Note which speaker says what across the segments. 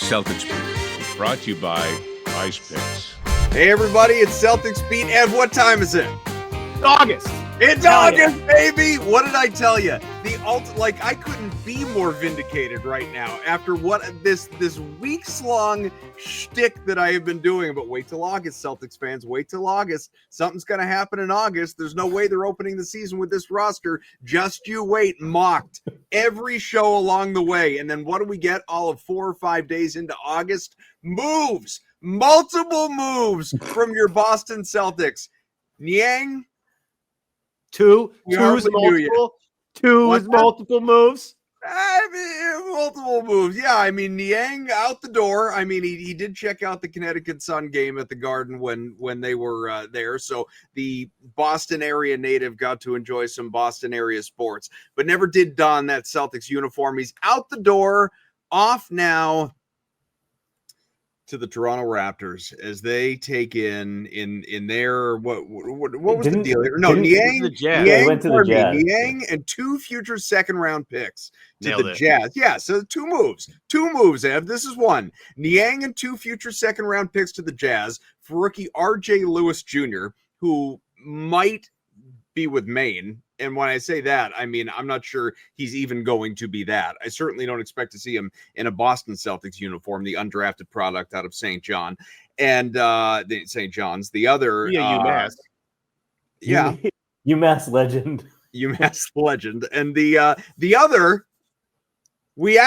Speaker 1: Celtics Beat is brought to you by PrizePicks.
Speaker 2: Hey everybody, it's Celtics Beat, and what time is it?
Speaker 3: August.
Speaker 2: It's August, baby! What did I tell you? I couldn't be more vindicated right now after what this weeks-long shtick that I have been doing. But wait till August, Celtics fans. Wait till August. Something's going to happen in August. There's no way they're opening the season with this roster. Just you wait. Mocked every show along the way. And then what do we get all of 4 or 5 days into August? Moves. Multiple moves from your Boston Celtics. Niang.
Speaker 3: Two is multiple moves.
Speaker 2: I mean, multiple moves. Yeah, I mean, Niang out the door. I mean, he did check out the Connecticut Sun game at the Garden when they were there. So the Boston area native got to enjoy some Boston area sports, but never did don that Celtics uniform. He's out the door, off now to the Toronto Raptors as they take in their what was the deal here? No, Niang went to the Jazz. Niang and 2 future second-round picks to the Jazz. Yeah, so two moves, Ev. This is one. Niang and 2 future second-round picks to the Jazz for rookie R.J. Lewis Jr., who might be with Maine. And when I say that, I mean, I'm not sure he's even going to be that. I certainly don't expect to see him in a Boston Celtics uniform, the undrafted product out of St. John and the St. John's. The other,
Speaker 3: UMass.
Speaker 2: Yeah,
Speaker 4: UMass legend.
Speaker 2: UMass legend. And the other, we've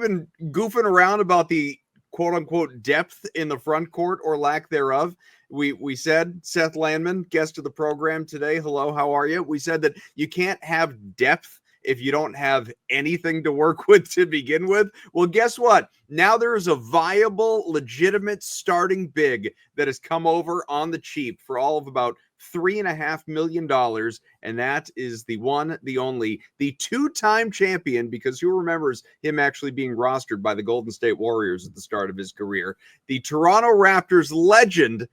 Speaker 2: been goofing around about the quote unquote depth in the front court or lack thereof. We said Seth Landman, guest of the program today. Hello, how are you? We said that you can't have depth if you don't have anything to work with to begin with. Well, guess what? Now there is a viable, legitimate starting big that has come over on the cheap for all of about $3.5 million. And that is the one, the only, the 2-time champion, because who remembers him actually being rostered by the Golden State Warriors at the start of his career? The Toronto Raptors legend,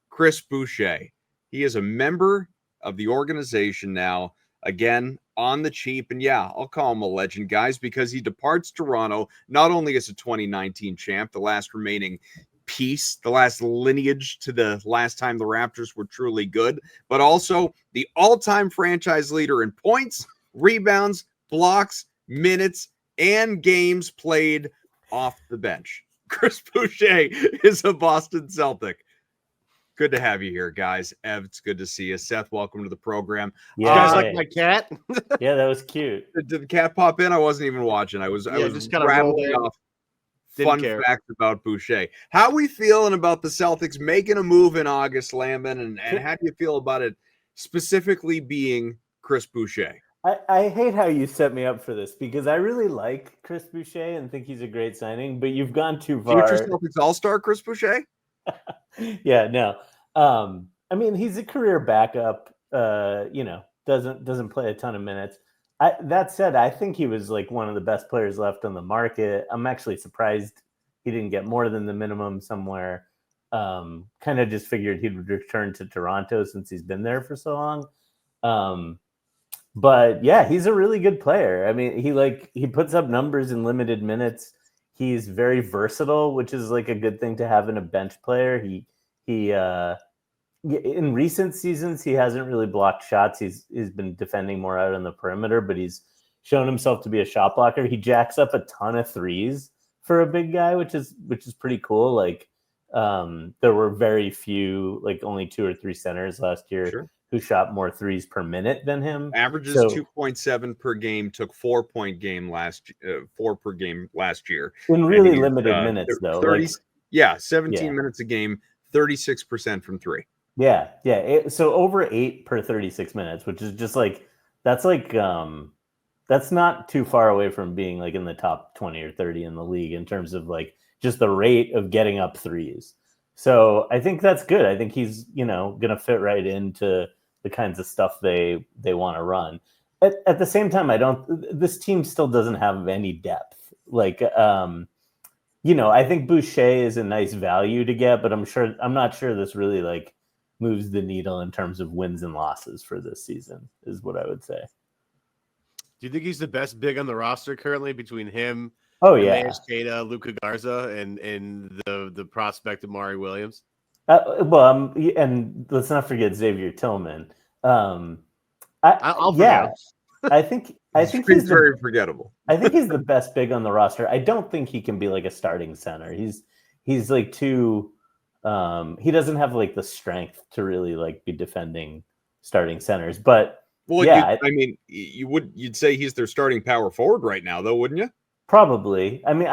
Speaker 2: Chris Boucher. He is a member of the organization now, again, on the cheap. And yeah, I'll call him a legend, guys, because he departs Toronto not only as a 2019 champ, the last remaining piece, the last lineage to the last time the Raptors were truly good, but also the all-time franchise leader in points, rebounds, blocks, minutes, and games played off the bench. Chris Boucher is a Boston Celtic. Good to have you here, guys. Ev, it's good to see you. Seth, welcome to the program.
Speaker 3: Yeah, you guys like my cat?
Speaker 4: Yeah, that was cute.
Speaker 2: Did the cat pop in? I wasn't even watching. I was
Speaker 3: just kind of
Speaker 2: rattling off fun facts about Boucher. How are we feeling about the Celtics making a move in August, Landman, and how do you feel about it specifically being Chris Boucher?
Speaker 4: I hate how you set me up for this because I really like Chris Boucher and think he's a great signing, but you've gone too far.
Speaker 2: Future Celtics All-Star Chris Boucher?
Speaker 4: Yeah, no. I mean, he's a career backup. Doesn't play a ton of minutes. That said, I think he was like one of the best players left on the market. I'm actually surprised he didn't get more than the minimum somewhere. Kind of just figured he would return to Toronto since he's been there for so long. But yeah, he's a really good player. I mean, he puts up numbers in limited minutes. He's very versatile, which is like a good thing to have in a bench player. He in recent seasons, he hasn't really blocked shots. He's been defending more out on the perimeter, but he's shown himself to be a shot blocker. He jacks up a ton of threes for a big guy, which is pretty cool. Like there were very few, like only 2 or 3 centers last year who shot more threes per minute than him.
Speaker 2: Averages 2.7 per game, took 4 per game last year.
Speaker 4: In really limited minutes, though.
Speaker 2: 17 minutes a game, 36% from 3.
Speaker 4: Yeah. So over 8 per 36 minutes, which is just that's not too far away from being like in the top 20 or 30 in the league in terms of like just the rate of getting up threes. So I think that's good. I think he's, going to fit right into the kinds of stuff they want to run. At the same time, this team still doesn't have any depth. I think Boucher is a nice value to get, but I'm not sure this really like moves the needle in terms of wins and losses for this season is what I would say.
Speaker 3: Do you think he's the best big on the roster currently between him,
Speaker 4: Oh yeah,
Speaker 3: Emmaus Queta, Luka Garza, and the prospect of Mari Williams.
Speaker 4: And let's not forget Xavier Tillman.
Speaker 3: I'll forget him.
Speaker 4: I think
Speaker 2: he's very forgettable.
Speaker 4: I think he's the best big on the roster. I don't think he can be like a starting center. He's like too. He doesn't have like the strength to really like be defending starting centers. But
Speaker 2: you'd say he's their starting power forward right now, though, wouldn't you?
Speaker 4: Probably. I mean,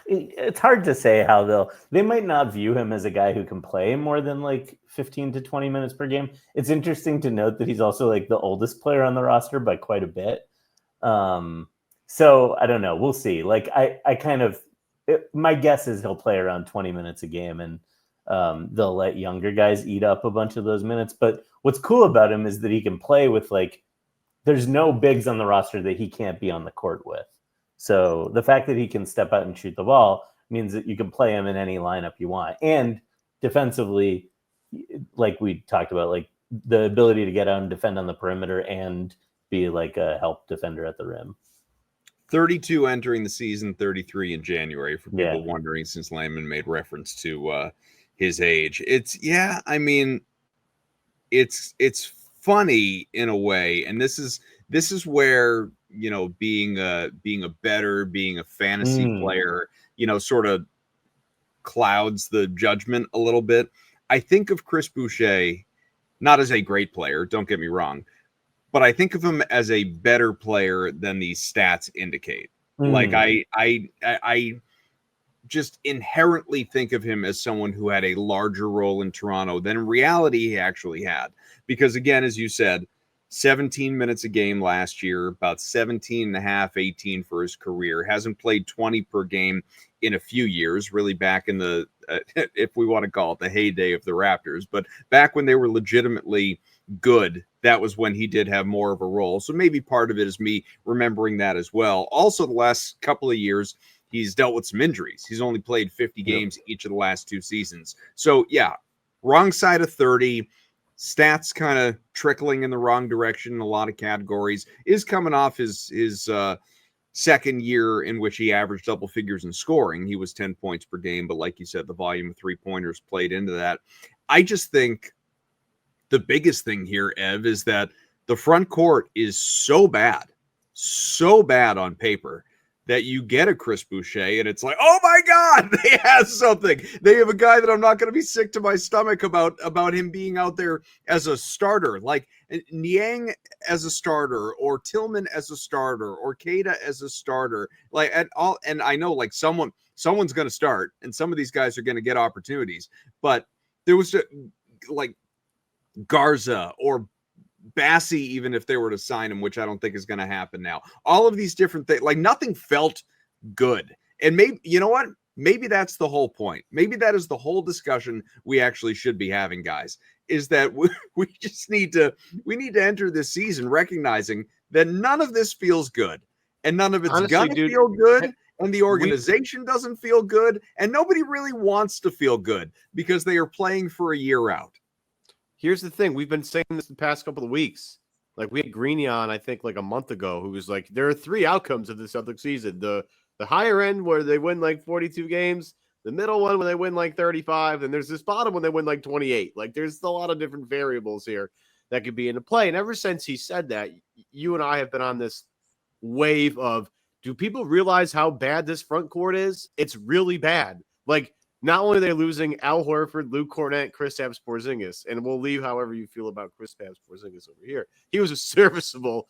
Speaker 4: it's hard to say how they might not view him as a guy who can play more than like 15 to 20 minutes per game. It's interesting to note that he's also like the oldest player on the roster by quite a bit. So I don't know. We'll see. Like my guess is he'll play around 20 minutes a game, and they'll let younger guys eat up a bunch of those minutes. But what's cool about him is that he can play with there's no bigs on the roster that he can't be on the court with. So the fact that he can step out and shoot the ball means that you can play him in any lineup you want. And defensively, like we talked about, like the ability to get out and defend on the perimeter and be like a help defender at the rim.
Speaker 2: 32 entering the season, 33 in January, for people wondering, since Landman made reference to his age. It's funny in a way, and this is where, you know, being a fantasy player, you know, sort of clouds the judgment a little bit. I think of Chris Boucher not as a great player, don't get me wrong, but I think of him as a better player than these stats indicate. Like I just inherently think of him as someone who had a larger role in Toronto than in reality he actually had. Because again, as you said, 17 minutes a game last year, about 17 and a half, 18 for his career. Hasn't played 20 per game in a few years, really back in the, if we want to call it the heyday of the Raptors. But back when they were legitimately good, that was when he did have more of a role. So maybe part of it is me remembering that as well. Also, the last couple of years, he's dealt with some injuries. He's only played 50 games each of the last 2 seasons. So yeah, wrong side of 30. Stats kind of trickling in the wrong direction in a lot of categories. Is coming off his second year in which he averaged double figures in scoring. He was 10 points per game, but like you said, the volume of 3-pointers played into that. I just think the biggest thing here, Ev, is that the front court is so bad on paper, that you get a Chris Boucher and it's like, oh my God, they have something. They have a guy that I'm not going to be sick to my stomach about him being out there as a starter, like Niang as a starter, or Tillman as a starter, or Queta as a starter. Like and I know like someone's going to start, and some of these guys are going to get opportunities, but there was like Garza or Bassey, even if they were to sign him, which I don't think is going to happen now. All of these different things, like nothing felt good. And maybe, you know what? Maybe that's the whole point. Maybe that is the whole discussion we actually should be having, guys, is that we just need to enter this season recognizing that none of this feels good, and none of it's going to feel good. And the organization doesn't feel good, and nobody really wants to feel good because they are playing for a year out.
Speaker 3: Here's the thing. We've been saying this the past couple of weeks. Like, we had Greeny on, I think, like a month ago, who was like, there are 3 outcomes of the Celtics season. The higher end where they win like 42 games, the middle one when they win like 35, and there's this bottom when they win like 28. Like, there's a lot of different variables here that could be into play. And ever since he said that, you and I have been on this wave of, do people realize how bad this front court is? It's really bad. Like, not only are they losing Al Horford, Luke Kornet, Kristaps Porzingis, and we'll leave however you feel about Kristaps Porzingis over here. He was a serviceable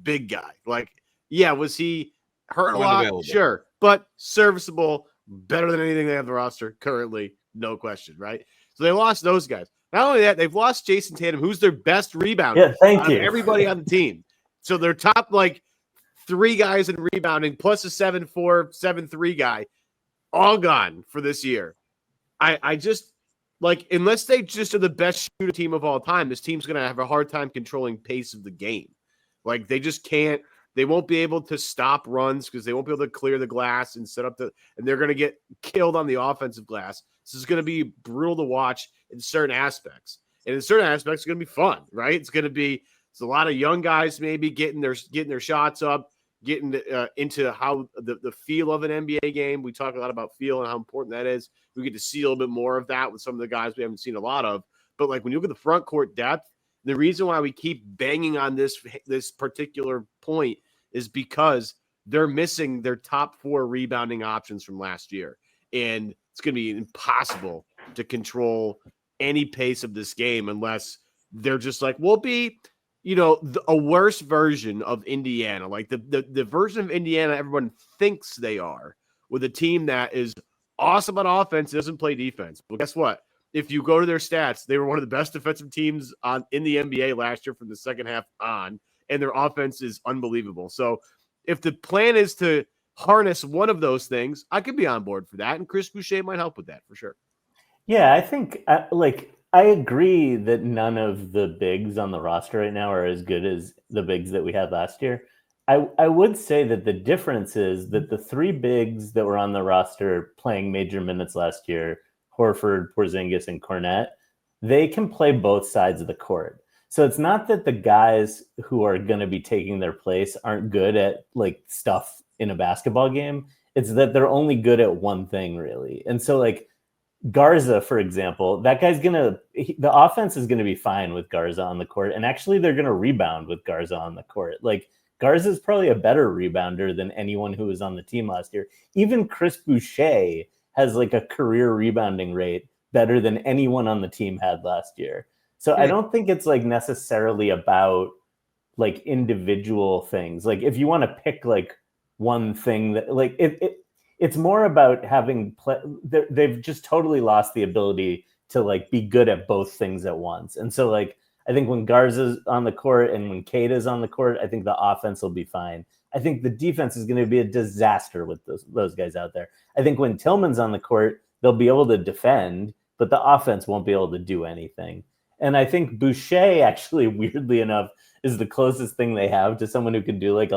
Speaker 3: big guy. Like, yeah, was he hurt a lot? Sure, but serviceable, better than anything they have on the roster currently, no question, right? So they lost those guys. Not only that, they've lost Jason Tatum, who's their best rebounder.
Speaker 4: Yeah, thank you.
Speaker 3: Everybody on the team. So their top, like, 3 guys in rebounding, plus a 7'4", 7'3" guy, all gone for this year. I just, like, unless they just are the best shooter team of all time, this team's going to have a hard time controlling pace of the game. Like, they just can't. They won't be able to stop runs because they won't be able to clear the glass and set up and they're going to get killed on the offensive glass. This is going to be brutal to watch in certain aspects. And in certain aspects, it's going to be fun, right? It's a lot of young guys maybe getting their shots up, getting into how the feel of an NBA game. We talk a lot about feel and how important that is. We get to see a little bit more of that with some of the guys we haven't seen a lot of. But like when you look at the front court depth, the reason why we keep banging on this particular point is because they're missing their top 4 rebounding options from last year. And it's going to be impossible to control any pace of this game unless they're just like, we'll be, a worse version of Indiana, like the version of Indiana everyone thinks they are, with a team that is awesome on offense, doesn't play defense. But guess what? If you go to their stats, they were one of the best defensive teams in the NBA last year from the second half on, and their offense is unbelievable. So if the plan is to harness one of those things, I could be on board for that, and Chris Boucher might help with that for sure.
Speaker 4: Yeah, I think I agree that none of the bigs on the roster right now are as good as the bigs that we had last year. I would say that the difference is that the 3 bigs that were on the roster playing major minutes last year, Horford, Porzingis, and Garnett, they can play both sides of the court. So it's not that the guys who are going to be taking their place aren't good at like stuff in a basketball game. It's that they're only good at one thing, really. And so like Garza, for example, that guy's the offense is going to be fine with Garza on the court. And actually they're going to rebound with Garza on the court. Like Garza is probably a better rebounder than anyone who was on the team last year. Even Chris Boucher has like a career rebounding rate better than anyone on the team had last year. So I don't think it's like necessarily about like individual things. Like if you want to pick like one thing that like it's more about having they've just totally lost the ability to like be good at both things at once. And so like I think when Garza's on the court and when Keita's on the court, I think the offense will be fine. I think the defense is going to be a disaster with those guys out there. I think when Tillman's on the court, they'll be able to defend, but the offense won't be able to do anything. And I think Boucher, actually, weirdly enough, is the closest thing they have to someone who can do like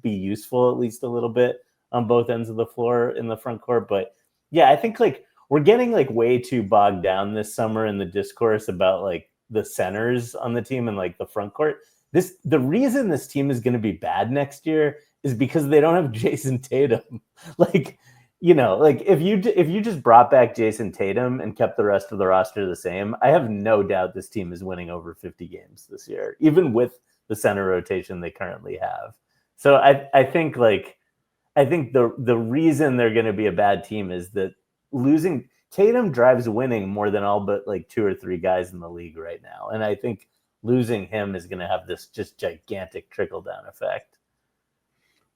Speaker 4: be useful at least a little bit on both ends of the floor in the front court. But yeah, I think like we're getting like way too bogged down this summer in the discourse about like the centers on the team and like the front court. The reason this team is going to be bad next year is because they don't have Jason Tatum. Like, like if you just brought back Jason Tatum and kept the rest of the roster the same, I have no doubt this team is winning over 50 games this year, even with the center rotation they currently have. So I think the reason they're going to be a bad team is that losing Tatum drives winning more than all but like 2 or 3 guys in the league right now. And I think losing him is going to have this just gigantic trickle down effect.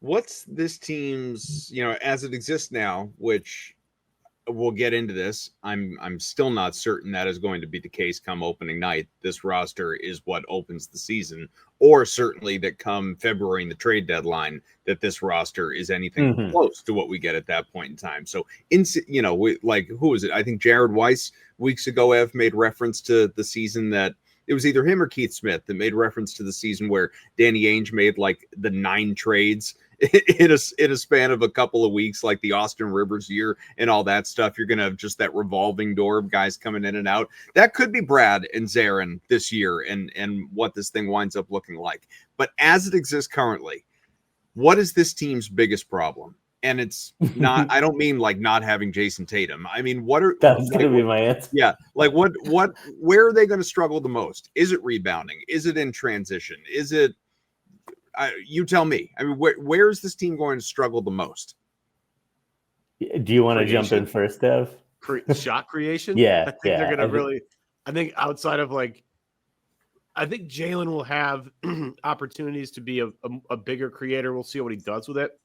Speaker 2: What's this team's, as it exists now, which we'll get into this. I'm still not certain that is going to be the case come opening night. This roster is what opens the season, or certainly that come February in the trade deadline, that this roster is anything close to what we get at that point in time. So, who was it? I think Jared Weiss weeks ago, Ev made reference to the season that it was either him or Keith Smith that made reference to the season where Danny Ainge made like the 9 trades in a span of a couple of weeks, like the Austin Rivers year and all that stuff. You're going to have just that revolving door of guys coming in and out. That could be Brad and Zarin this year and what this thing winds up looking like. But as it exists currently, what is this team's biggest problem? And it's not, I don't mean like not having Jason Tatum. I mean,
Speaker 4: that's going to be my answer.
Speaker 2: Yeah. Like where are they going to struggle the most? Is it rebounding? Is it in transition? Is it, you tell me. I mean, where is this team going to struggle the most?
Speaker 4: Do you want to jump in first, Dev?
Speaker 3: Shot creation?
Speaker 4: Yeah.
Speaker 3: I think they're going to I think outside of I think Jalen will have opportunities to be a bigger creator. We'll see what he does with it.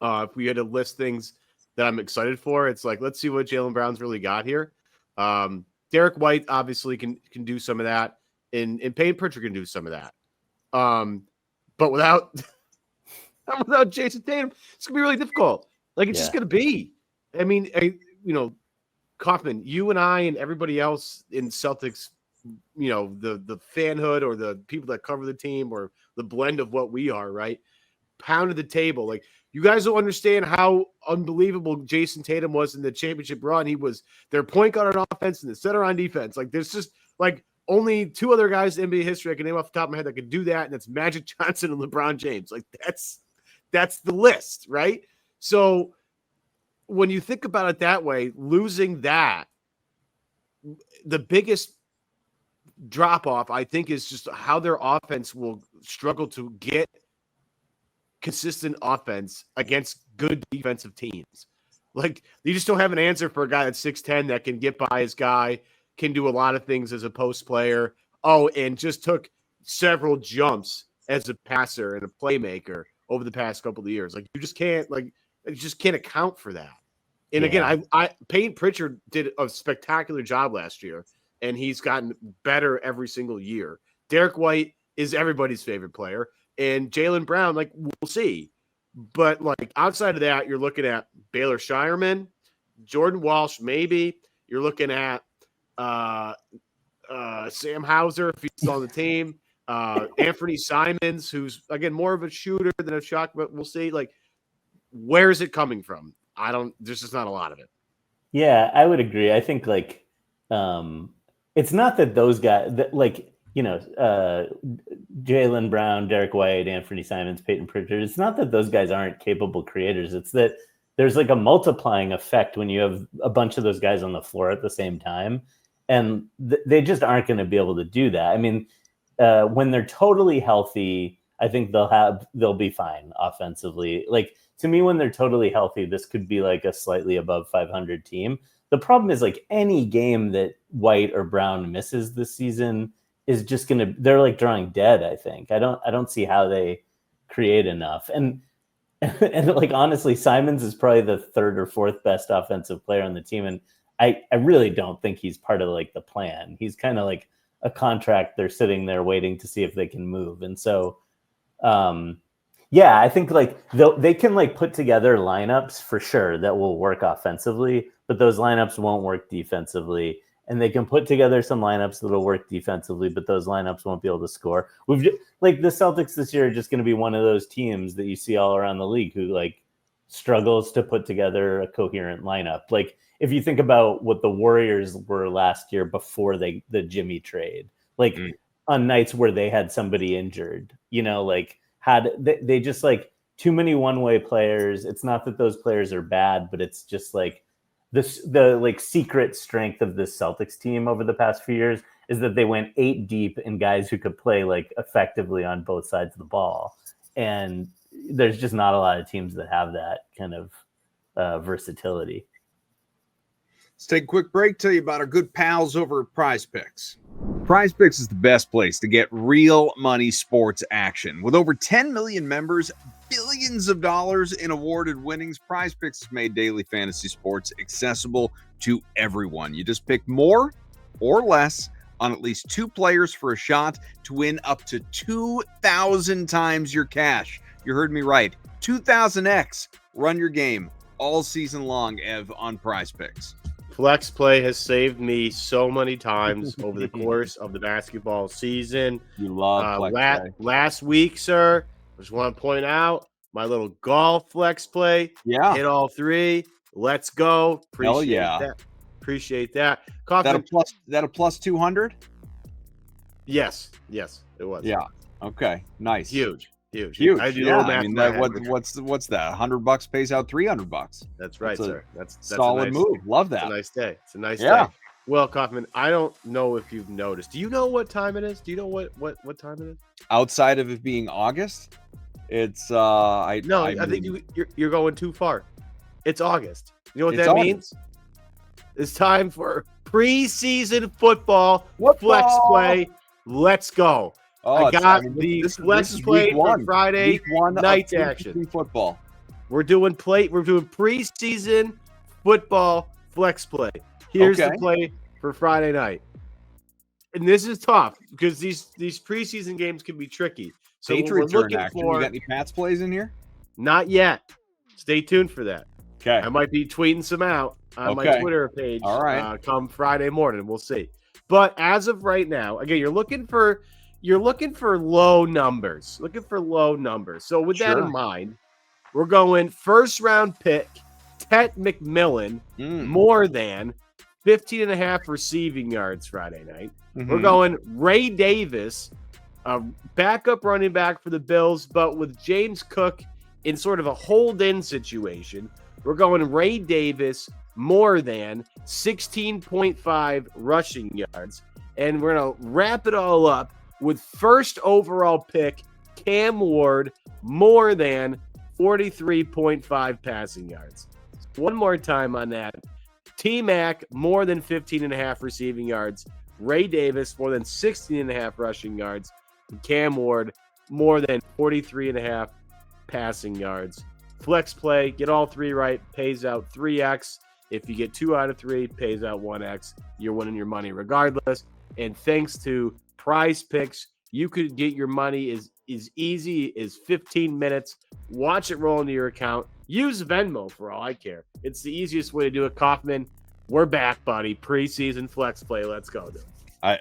Speaker 3: If we had to list things that I'm excited for, it's like, let's see what Jaylen Brown's really got here. Derek White obviously can do some of that, and Payne Pritchard can do some of that. But without Jason Tatum, it's gonna be really difficult. Like it's just gonna be. I mean, Kaufman, you and I and everybody else in Celtics, the fanhood or the people that cover the team or the blend of what we are, right? Pounded the table. Like, you guys don't understand how unbelievable Jason Tatum was in the championship run. He was their point guard on offense and the center on defense. Like, there's just only 2 other guys in NBA history I can name off the top of my head that could do that, and that's Magic Johnson and LeBron James. Like, that's the list, right? So when you think about it that way, losing that, the biggest drop off, I think, is just how their offense will struggle to get consistent offense against good defensive teams. Like, you just don't have an answer for a guy that's 6'10" that can get by his guy, can do a lot of things as a post player. Oh, and just took several jumps as a passer and a playmaker over the past couple of years. Like, you just can't account for that. And again, Peyton Pritchard did a spectacular job last year, and he's gotten better every single year. Derek White is everybody's favorite player, and Jaylen Brown, like, we'll see. But, like, outside of that, you're looking at Baylor Shireman, Jordan Walsh, maybe. You're looking at Sam Hauser, if he's on the team. Anfernee Simons, who's, again, more of a shooter than a shot, but we'll see. Like, where is it coming from? There's just not a lot of it.
Speaker 4: Yeah, I would agree. I think, like, it's not that those guys, like, you know, Jaylen Brown, Derek White, Anfernee Simons, Peyton Pritchard, it's not that those guys aren't capable creators. It's that there's like a multiplying effect when you have a bunch of those guys on the floor at the same time. And they just aren't going to be able to do that. I mean, when they're totally healthy, I think they'll be fine offensively. Like, to me, when they're totally healthy, this could be like a slightly above 500 team. The problem is, like, any game that White or Brown misses this season is just they're like drawing dead. I think I don't see how they create enough. And like, honestly, Simons is probably the third or fourth best offensive player on the team. And I really don't think he's part of, like, the plan. He's kind of like a contract. They're sitting there waiting to see if they can move. And so, yeah, I think, like, they can, like, put together lineups for sure that will work offensively, but those lineups won't work defensively. And they can put together some lineups that'll work defensively, but those lineups won't be able to score. Like, the Celtics this year are just going to be one of those teams that you see all around the league who, like, struggles to put together a coherent lineup. Like, if you think about what the Warriors were last year before the Jimmy trade, like, on nights where they had somebody injured, you know, like, they just, like, too many one-way players. It's not that those players are bad, but it's just, like, the like secret strength of this Celtics team over the past few years is that they went 8 deep in guys who could play, like, effectively on both sides of the ball. And there's just not a lot of teams that have that kind of versatility.
Speaker 2: Let's take a quick break, tell you about our good pals over at PrizePicks. PrizePicks is the best place to get real money sports action. With over 10 million members, billions of dollars in awarded winnings, PrizePicks has made daily fantasy sports accessible to everyone. You just pick more or less on at least 2 players for a shot to win up to 2,000 times your cash. You heard me right. 2,000x. Run your game all season long, Ev, on PrizePicks.
Speaker 3: Flex play has saved me so many times over the course of the basketball season.
Speaker 2: You love flex play.
Speaker 3: Last week, sir, I just want to point out my little golf flex play.
Speaker 2: Yeah.
Speaker 3: Hit all 3. Let's go. Appreciate that. Appreciate that.
Speaker 2: That a plus 200?
Speaker 3: Yes, it was.
Speaker 2: Yeah. Okay. Nice.
Speaker 3: Huge.
Speaker 2: I do math. I mean, what's that? $100 pays out $300.
Speaker 3: That's right, sir. That's
Speaker 2: solid move. Love that.
Speaker 3: It's a nice day. It's a nice day. Well, Kaufman, I don't know if you've noticed. Do you know what time it is? Do you know what time it is? Outside
Speaker 2: of it being August, it's
Speaker 3: I think you're going too far. It's August. You know what that means? It's time for preseason football. Flex play. Let's go. I got the flex play for Friday night action.
Speaker 2: Football.
Speaker 3: We're doing preseason football flex play. Here's the play for Friday night. And this is tough because these preseason games can be tricky. So
Speaker 2: Patriots are in action. You got any Pats plays in here?
Speaker 3: Not yet. Stay tuned for that.
Speaker 2: Okay.
Speaker 3: I might be tweeting some out on my Twitter page.
Speaker 2: All right.
Speaker 3: Come Friday morning. We'll see. But as of right now, again, you're looking for low numbers. So with that in mind, we're going first round pick, Tet McMillan, more than 15.5 receiving yards Friday night. We're going Ray Davis, backup running back for the Bills, but with James Cook in sort of a hold-in situation, we're going Ray Davis more than 16.5 rushing yards. And we're going to wrap it all up with first overall pick, Cam Ward, more than 43.5 passing yards. One more time on that. T-Mac, more than 15.5 receiving yards. Ray Davis, more than 16.5 rushing yards. And Cam Ward, more than 43.5 passing yards. Flex play, get all three right, pays out 3x. If you get 2 out of 3, pays out 1x. You're winning your money regardless. And thanks to PrizePicks, you could get your money as easy as 15 minutes. Watch it roll into your account. Use Venmo for all I care. It's the easiest way to do it. Kaufman, we're back, buddy. Preseason flex play. Let's go, dude.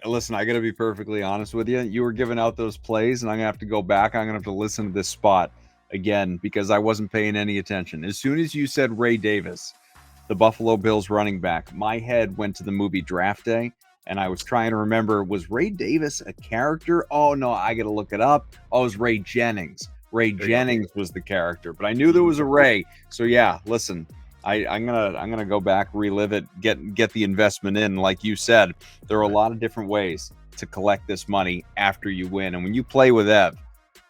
Speaker 2: Listen, I got to be perfectly honest with you. You were giving out those plays, and I'm going to have to go back. I'm going to have to listen to this spot again because I wasn't paying any attention. As soon as you said Ray Davis, the Buffalo Bills running back, my head went to the movie Draft Day, and I was trying to remember, was Ray Davis a character? Oh, no, I got to look it up. Oh, it was Ray Jennings. Ray Jennings was the character, but I knew there was a Ray. So, yeah, listen. I'm gonna go back, relive it, get the investment in. Like you said, there are a lot of different ways to collect this money after you win. And when you play with Ev,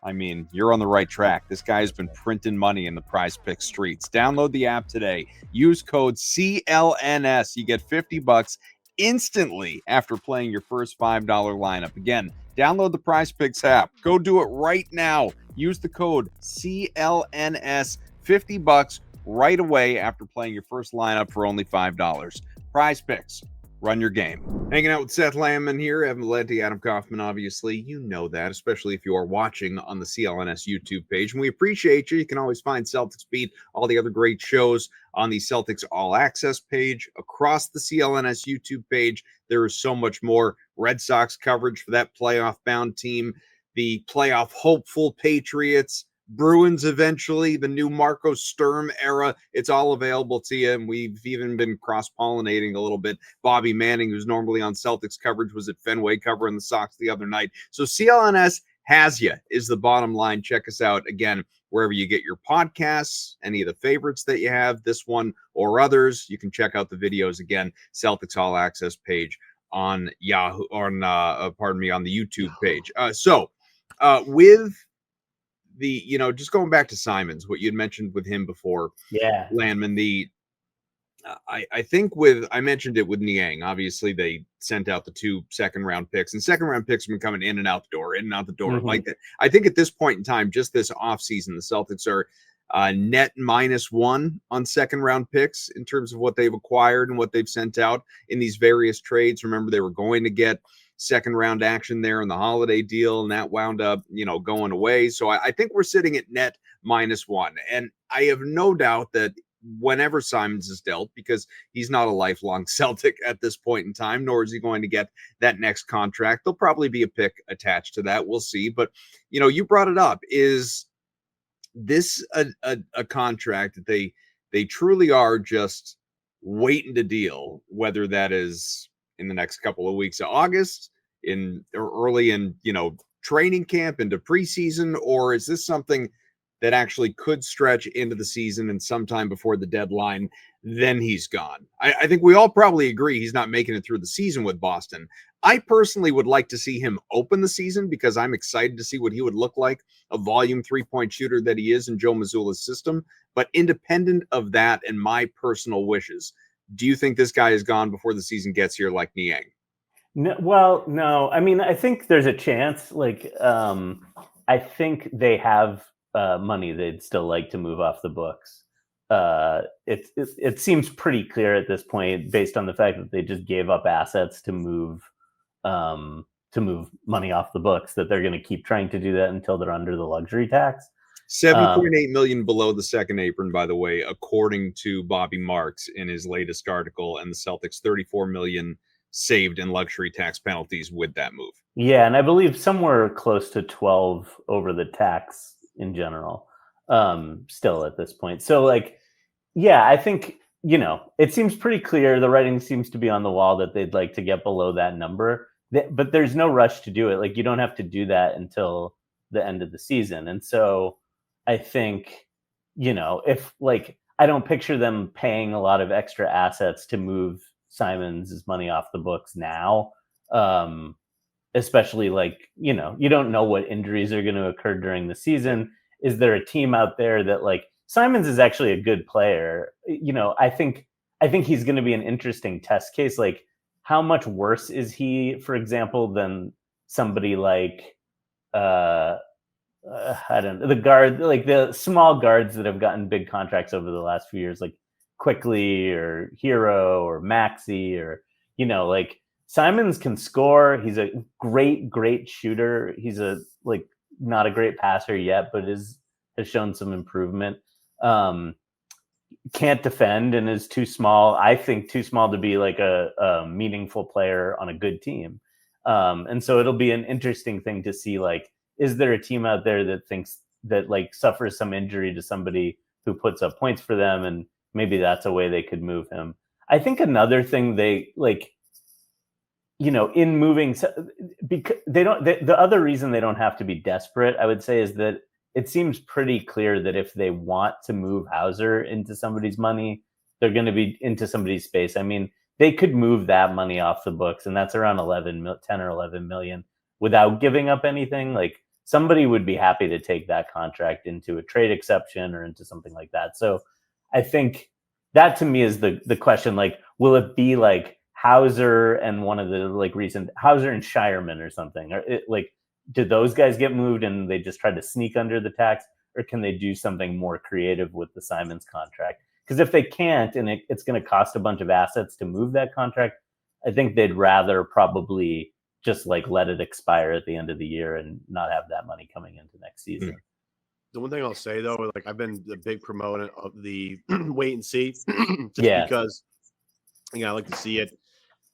Speaker 2: I mean, you're on the right track. This guy's been printing money in the PrizePicks streets. Download the app today. Use code CLNS. You get $50 instantly after playing your first $5 lineup. Again, download the PrizePicks app. Go do it right now. Use the code CLNS. $50 right away after playing your first lineup for only $5. PrizePicks, run your game. Hanging out with Seth Landman here, Evan Valenti, Adam Kaufman, obviously. You know that, especially if you are watching on the CLNS YouTube page. And we appreciate you. You can always find Celtics Beat, all the other great shows on the Celtics All Access page, across the CLNS YouTube page. There is so much more Red Sox coverage for that playoff-bound team, the playoff hopeful Patriots, Bruins eventually, the new Marco Sturm era. It's all available to you, and we've even been cross-pollinating a little bit. Bobby Manning, who's normally on Celtics coverage, was at Fenway covering the Sox the other night. So CLNS has you, is the bottom line. Check us out, again, wherever you get your podcasts, any of the favorites that you have, this one or others. You can check out the videos, again, Celtics All Access page on Yahoo, on the YouTube page. With the, just going back to Simons, what you had mentioned with him before, Landman, I think I mentioned it with Niang. Obviously, they sent out the 2 second-round picks, and second-round picks have been coming in and out the door.
Speaker 4: Mm-hmm.
Speaker 2: Like that. I think at this point in time, just this offseason, the Celtics are net -1 on second-round picks in terms of what they've acquired and what they've sent out in these various trades. Remember, they were going to get second round action there in the holiday deal, and that wound up, going away. So I think we're sitting at net -1. And I have no doubt that whenever Simons is dealt, because he's not a lifelong Celtic at this point in time, nor is he going to get that next contract, there'll probably be a pick attached to that. We'll see. But, you brought it up. Is this a contract that they truly are just waiting to deal, whether that is in the next couple of weeks of August, or early in, training camp into preseason, or is this something that actually could stretch into the season and sometime before the deadline, then he's gone? I think we all probably agree he's not making it through the season with Boston. I personally would like to see him open the season because I'm excited to see what he would look like, a volume 3-point shooter that he is in Joe Mazzulla's system. But independent of that and my personal wishes, do you think this guy is gone before the season gets here like Niang?
Speaker 4: No. I mean, I think there's a chance. I think they have money they'd still like to move off the books. It seems pretty clear at this point, based on the fact that they just gave up assets to move money off the books, that they're going to keep trying to do that until they're under the luxury tax.
Speaker 2: $7.8 million below the second apron, by the way, according to Bobby Marks in his latest article, and the Celtics $34 million saved in luxury tax penalties with that move.
Speaker 4: Yeah, and I believe somewhere close to 12 over the tax in general, still at this point. So, I think, it seems pretty clear. The writing seems to be on the wall that they'd like to get below that number, but there's no rush to do it. You don't have to do that until the end of the season. And so I think, if like I don't picture them paying a lot of extra assets to move Simons' money off the books now. Especially like, you don't know what injuries are going to occur during the season. Is there a team out there that like Simons is actually a good player? I think he's going to be an interesting test case. Like, how much worse is he, for example, than somebody like I don't know, the guard, like the small guards that have gotten big contracts over the last few years, like Quickly or Hero or Maxi, or like Simons can score. He's a great shooter. He's not a great passer yet, but has shown some improvement. Can't defend and is too small. I think too small to be like a meaningful player on a good team. And so it'll be an interesting thing to see, like, is there a team out there that thinks that like suffers some injury to somebody who puts up points for them, and maybe that's a way they could move him. I think another thing they like, in moving, because the other reason they don't have to be desperate, I would say, is that it seems pretty clear that if they want to move Hauser into somebody's money, they're going to be into somebody's space. I mean, they could move that money off the books, and that's around 10 or 11 million without giving up anything. Like, somebody would be happy to take that contract into a trade exception or into something like that. So I think that, to me, is the question. Like, will it be like Hauser and one of the like recent Hauser and Shireman or something? Or do those guys get moved and they just try to sneak under the tax, or can they do something more creative with the Simons contract? Because if they can't, and it's going to cost a bunch of assets to move that contract, I think they'd rather probably just like let it expire at the end of the year and not have that money coming into next season.
Speaker 3: The one thing I'll say, though, like, I've been a big proponent of the wait and see, just because I like to see it.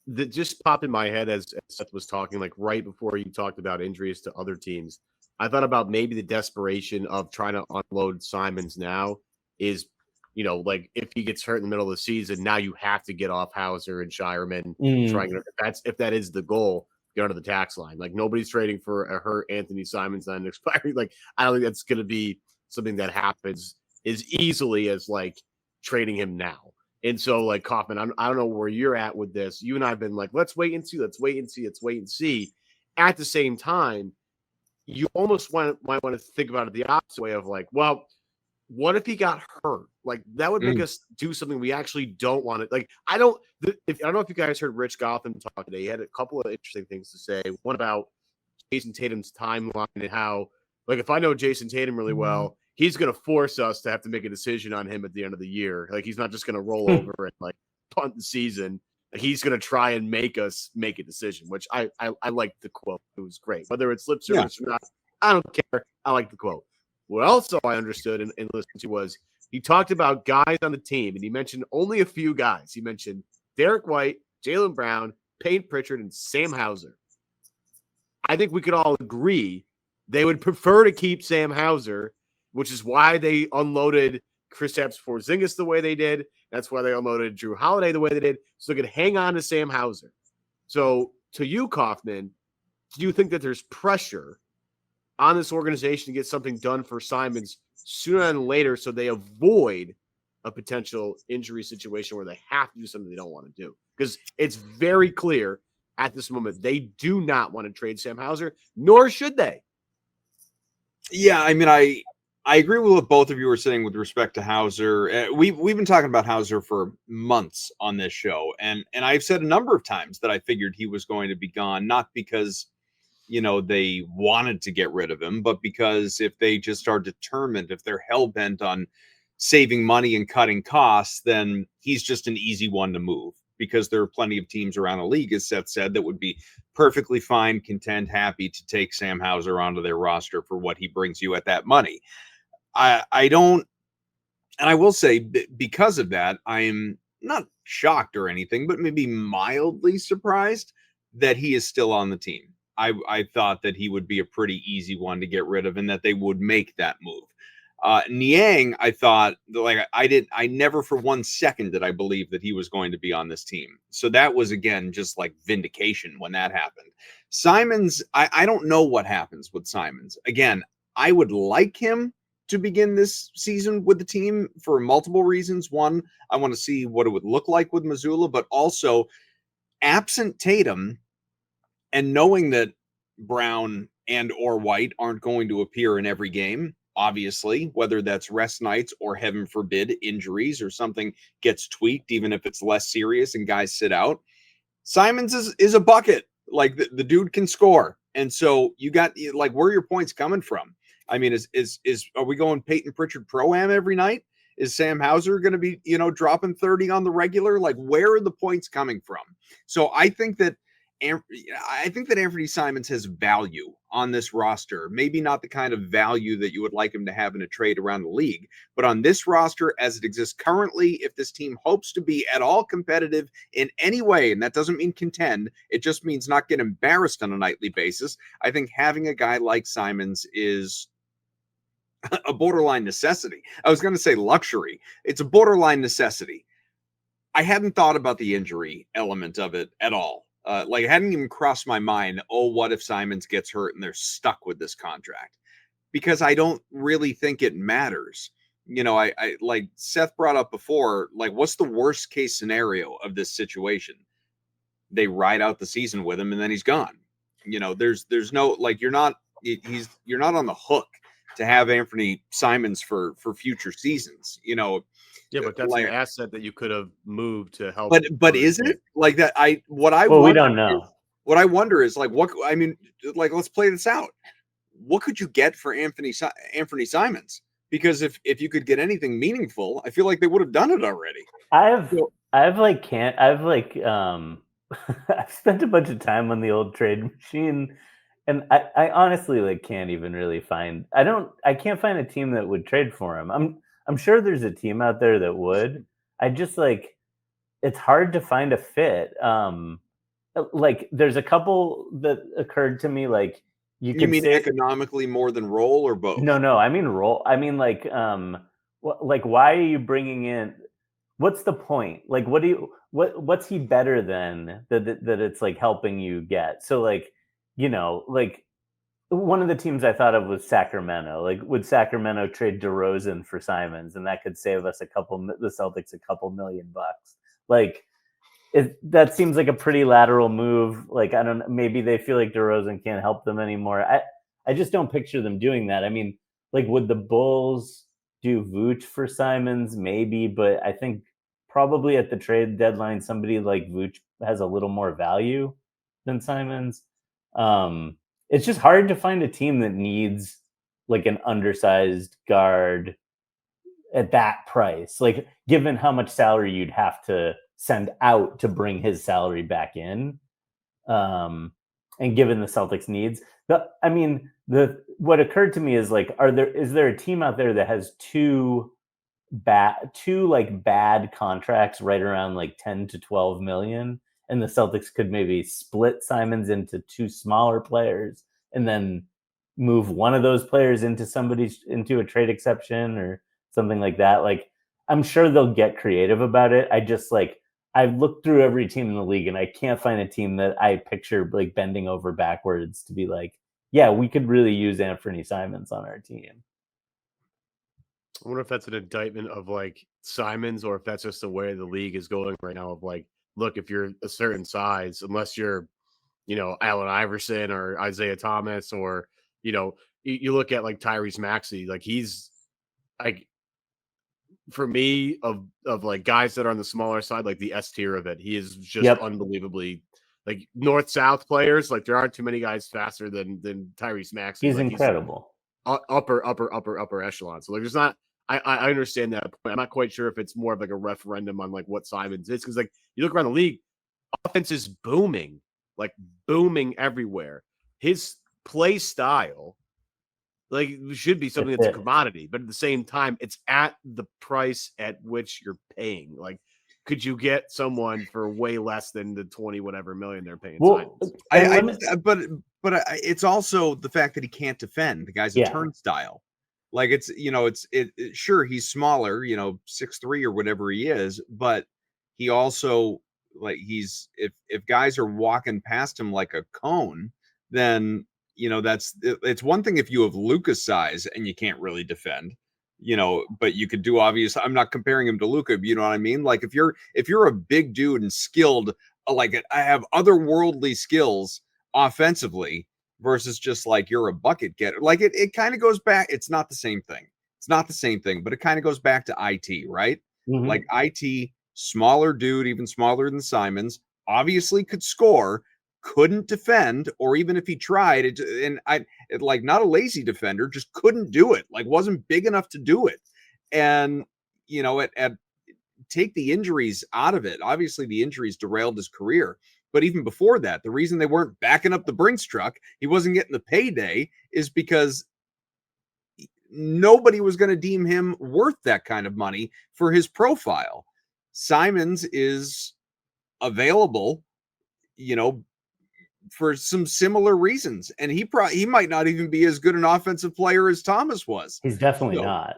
Speaker 3: That just popped in my head as Seth was talking, like right before you talked about injuries to other teams. I thought about maybe the desperation of trying to unload Simons now is, like, if he gets hurt in the middle of the season, now you have to get off Hauser and Shireman. If that is the goal, get under the tax line. Like, nobody's trading for a hurt Anfernee Simons then expiring. Like, I don't think that's going to be something that happens as easily as like trading him now. And so, like, Kaufman, I don't know where you're at with this. You and I have been like, let's wait and see. At the same time, you almost might want to think about it the opposite way of like, well, what if he got hurt? Like, that would make us do something we actually don't want to. Like, I don't know if you guys heard Rich Gotham talk today. He had a couple of interesting things to say. One about Jason Tatum's timeline and how, like, if I know Jason Tatum really well, he's going to force us to have to make a decision on him at the end of the year. Like, he's not just going to roll over and like punt the season. He's going to try and make us make a decision, which I like the quote. It was great. Whether it's lip service or not, I don't care. I like the quote. What also I understood and listened to was he talked about guys on the team, and he mentioned only a few guys. He mentioned Derek White, Jaylen Brown, Payne Pritchard, and Sam Hauser. I think we could all agree they would prefer to keep Sam Hauser, which is why they unloaded Kristaps Porzingis the way they did. That's why they unloaded Drew Holiday the way they did, so they could hang on to Sam Hauser. So, to you, Kaufman, do you think that there's pressure on this organization to get something done for Simons sooner than later so they avoid a potential injury situation where they have to do something they don't want to do? Because it's very clear at this moment they do not want to trade Sam Hauser, nor should they.
Speaker 2: Yeah, I mean, I agree with what both of you were saying with respect to Hauser. We've been talking about Hauser for months on this show, and I've said a number of times that I figured he was going to be gone, not because they wanted to get rid of him, but because if they just are determined, if they're hell-bent on saving money and cutting costs, then he's just an easy one to move, because there are plenty of teams around the league, as Seth said, that would be perfectly fine, content, happy to take Sam Hauser onto their roster for what he brings you at that money. I don't, and I will say, because of that, I'm not shocked or anything, but maybe mildly surprised that he is still on the team. I thought that he would be a pretty easy one to get rid of, and that they would make that move. Niang, I thought, like, I never for 1 second did I believe that he was going to be on this team. So that was, again, just like vindication when that happened. Simons, I don't know what happens with Simons. Again, I would like him to begin this season with the team for multiple reasons. One, I want to see what it would look like with Mazzulla, but also absent Tatum and knowing that Brown and or White aren't going to appear in every game, obviously, whether that's rest nights or heaven forbid injuries or something gets tweaked, even if it's less serious and guys sit out. Simons is a bucket. Like the dude can score. And so you got like where are your points coming from? I mean, are we going Peyton Pritchard Pro-Am every night? Is Sam Hauser going to be, dropping 30 on the regular? Like, where are the points coming from? So I think that Anfernee Simons has value on this roster. Maybe not the kind of value that you would like him to have in a trade around the league, but on this roster as it exists currently, if this team hopes to be at all competitive in any way, and that doesn't mean contend, it just means not get embarrassed on a nightly basis, I think having a guy like Simons is a borderline necessity. I was going to say luxury. It's a borderline necessity. I hadn't thought about the injury element of it at all. Like, it hadn't even crossed my mind, what if Simons gets hurt and they're stuck with this contract? Because I don't really think it matters. I like Seth brought up before, like, what's the worst case scenario of this situation? They ride out the season with him and then he's gone. There's no, like, you're not on the hook to have Anfernee Simons for future seasons.
Speaker 3: Yeah, but that's an asset that you could have moved to help.
Speaker 2: But is it like that?
Speaker 4: We don't know.
Speaker 2: What I wonder is like, let's play this out. What could you get for Anfernee Simons? Because if you could get anything meaningful, I feel like they would have done it already.
Speaker 4: I've spent a bunch of time on the old trade machine, and I honestly can't even really find. I can't find a team that would trade for him. I'm sure there's a team out there that would. I just it's hard to find a fit. There's a couple that occurred to me. Like you
Speaker 2: mean economically more than Roll or both?
Speaker 4: No. I mean Roll. I mean why are you bringing in? What's the point? Like what's he better than that? It's helping you get. So one of the teams I thought of was Sacramento. Like, would Sacramento trade DeRozan for Simons, and that could save us the Celtics a couple $1 million? That seems like a pretty lateral move. Like, I don't know, maybe they feel like DeRozan can't help them anymore. I just don't picture them doing that. I mean, would the Bulls do Vooch for Simons? Maybe, but I think probably at the trade deadline, somebody like Vooch has a little more value than Simons. It's just hard to find a team that needs an undersized guard at that price. Given how much salary you'd have to send out to bring his salary back in, and given the Celtics needs, what occurred to me is is there a team out there that has two bad contracts right around 10 to 12 million? And the Celtics could maybe split Simons into two smaller players and then move one of those players into a trade exception or something like that. I'm sure they'll get creative about it. I just I've looked through every team in the league and I can't find a team that I picture bending over backwards to be yeah, we could really use Anfernee Simons on our team.
Speaker 3: I wonder if that's an indictment of Simons, or if that's just the way the league is going right now of look, if you're a certain size, unless you're, Allen Iverson or Isaiah Thomas, or, you look at Tyrese Maxey, he's for me of guys that are on the smaller side, the S tier of it, he is just unbelievably north-south players. There aren't too many guys faster than Tyrese Maxey.
Speaker 4: He's incredible.
Speaker 3: He's upper echelon. So there's not, I understand that point. I'm not quite sure if it's more of a referendum on what Simons is, because you look around the league, offense is booming everywhere. His play style should be something that's a commodity, but at the same time, it's at the price at which you're paying. Could you get someone for way less than the 20 whatever million they're paying?
Speaker 2: But it's also the fact that he can't defend. The guy's a turnstile. Sure, he's smaller, 6'3" or whatever he is, but he also if guys are walking past him like a cone, then it's one thing if you have Luka's size and you can't really defend, but you could do obvious. I'm not comparing him to Luka, you know what I mean? Like if you're a big dude and skilled, like I have otherworldly skills offensively versus just like you're a bucket getter. Like it kind of goes back. It's not the same thing. It's not the same thing, but it kind of goes back to IT, right?
Speaker 4: Mhm.
Speaker 2: Like IT, smaller dude, even smaller than Simons, obviously could score, couldn't defend, or even if he tried, like not a lazy defender, just couldn't do it. Like wasn't big enough to do it. And at take the injuries out of it. Obviously, the injuries derailed his career. But even before that, the reason they weren't backing up the Brinks truck, he wasn't getting the payday, is because nobody was going to deem him worth that kind of money for his profile. Simons is available, for some similar reasons, and he might not even be as good an offensive player as Thomas was.
Speaker 4: He's definitely not.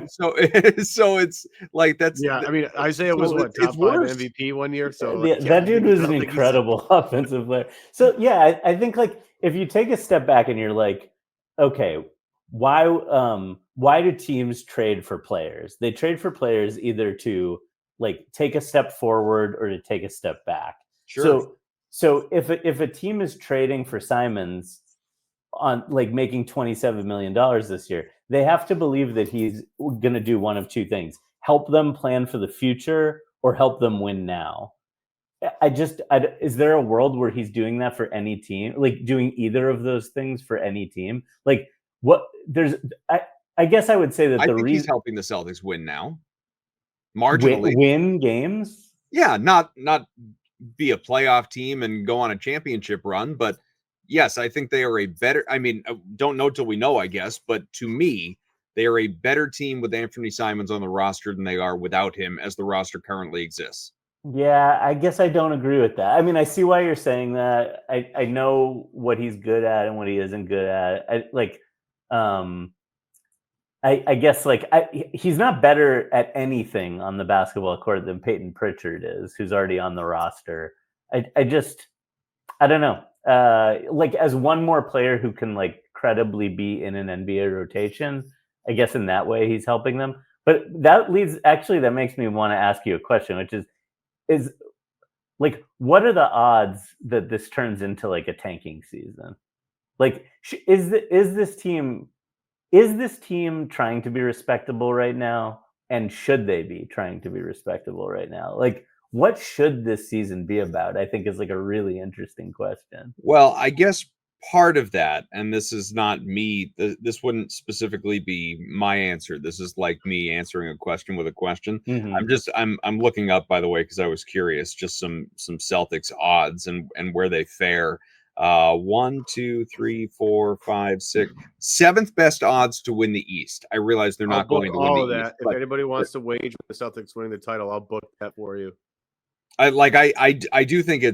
Speaker 2: So it's like that's
Speaker 3: I mean, Isaiah was top 5 MVP one year. So
Speaker 4: that dude was an incredible offensive player. So yeah, I think like if you take a step back and you're like, okay, why do teams trade for players? They trade for players either to like take a step forward or to take a step back.
Speaker 2: Sure.
Speaker 4: So if a team is trading for Simons on like making $27 million this year, they have to believe that he's going to do one of two things: help them plan for the future or help them win now. Is there a world where he's doing that for any team? Like doing either of those things for any team? Like I guess I would say that
Speaker 2: he's helping the Celtics win now. Marginally.
Speaker 4: Win games?
Speaker 2: Yeah, not be a playoff team and go on a championship run, but yes, I think they are a better, I mean, don't know till we know, I guess, but to me, they are a better team with Anfernee Simons on the roster than they are without him as the roster currently exists.
Speaker 4: Yeah, I guess I don't agree with that. I mean, I see why you're saying that. I know what he's good at and what he isn't good at. I guess like he's not better at anything on the basketball court than Peyton Pritchard is, who's already on the roster. I don't know. Like as one more player who can like credibly be in an NBA rotation, I guess in that way he's helping them. But that makes me want to ask you a question, which is like, what are the odds that this turns into like a tanking season? Like, is this team trying to be respectable right now? And should they be trying to be respectable right now? Like, what should this season be about? I think is like a really interesting question.
Speaker 2: Well, I guess part of that, and this is not me, this wouldn't specifically be my answer. This is like me answering a question with a question.
Speaker 4: Mm-hmm.
Speaker 2: I'm looking up, by the way, because I was curious, just some Celtics odds and where they fare. 1, 2, 3, 4, 5, 6, 7th best odds to win the East. I realize they're not going to win
Speaker 3: all
Speaker 2: the
Speaker 3: of that.
Speaker 2: East,
Speaker 3: if anybody wants to wager the Celtics winning the title, I'll book that for you.
Speaker 2: I do think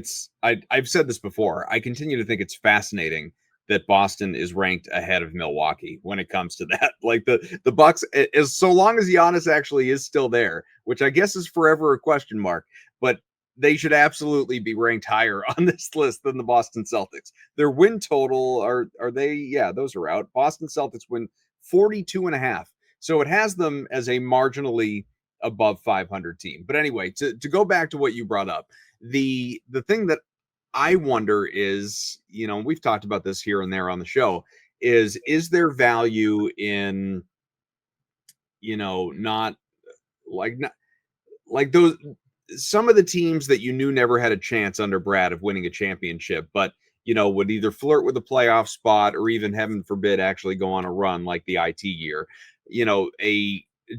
Speaker 2: I've said this before. I continue to think it's fascinating that Boston is ranked ahead of Milwaukee when it comes to that. Like the Bucks, as so long as Giannis actually is still there, which I guess is forever a question mark, but they should absolutely be ranked higher on this list than the Boston Celtics. Their win total are they? Yeah, those are out. Boston Celtics win 42.5. So it has them as a marginally above 500 team. But anyway, to go back to what you brought up, the thing that I wonder is, we've talked about this here and there on the show, is there value in, not like those, some of the teams that you knew never had a chance under Brad of winning a championship, but would either flirt with a playoff spot or even, heaven forbid, actually go on a run like the IT year.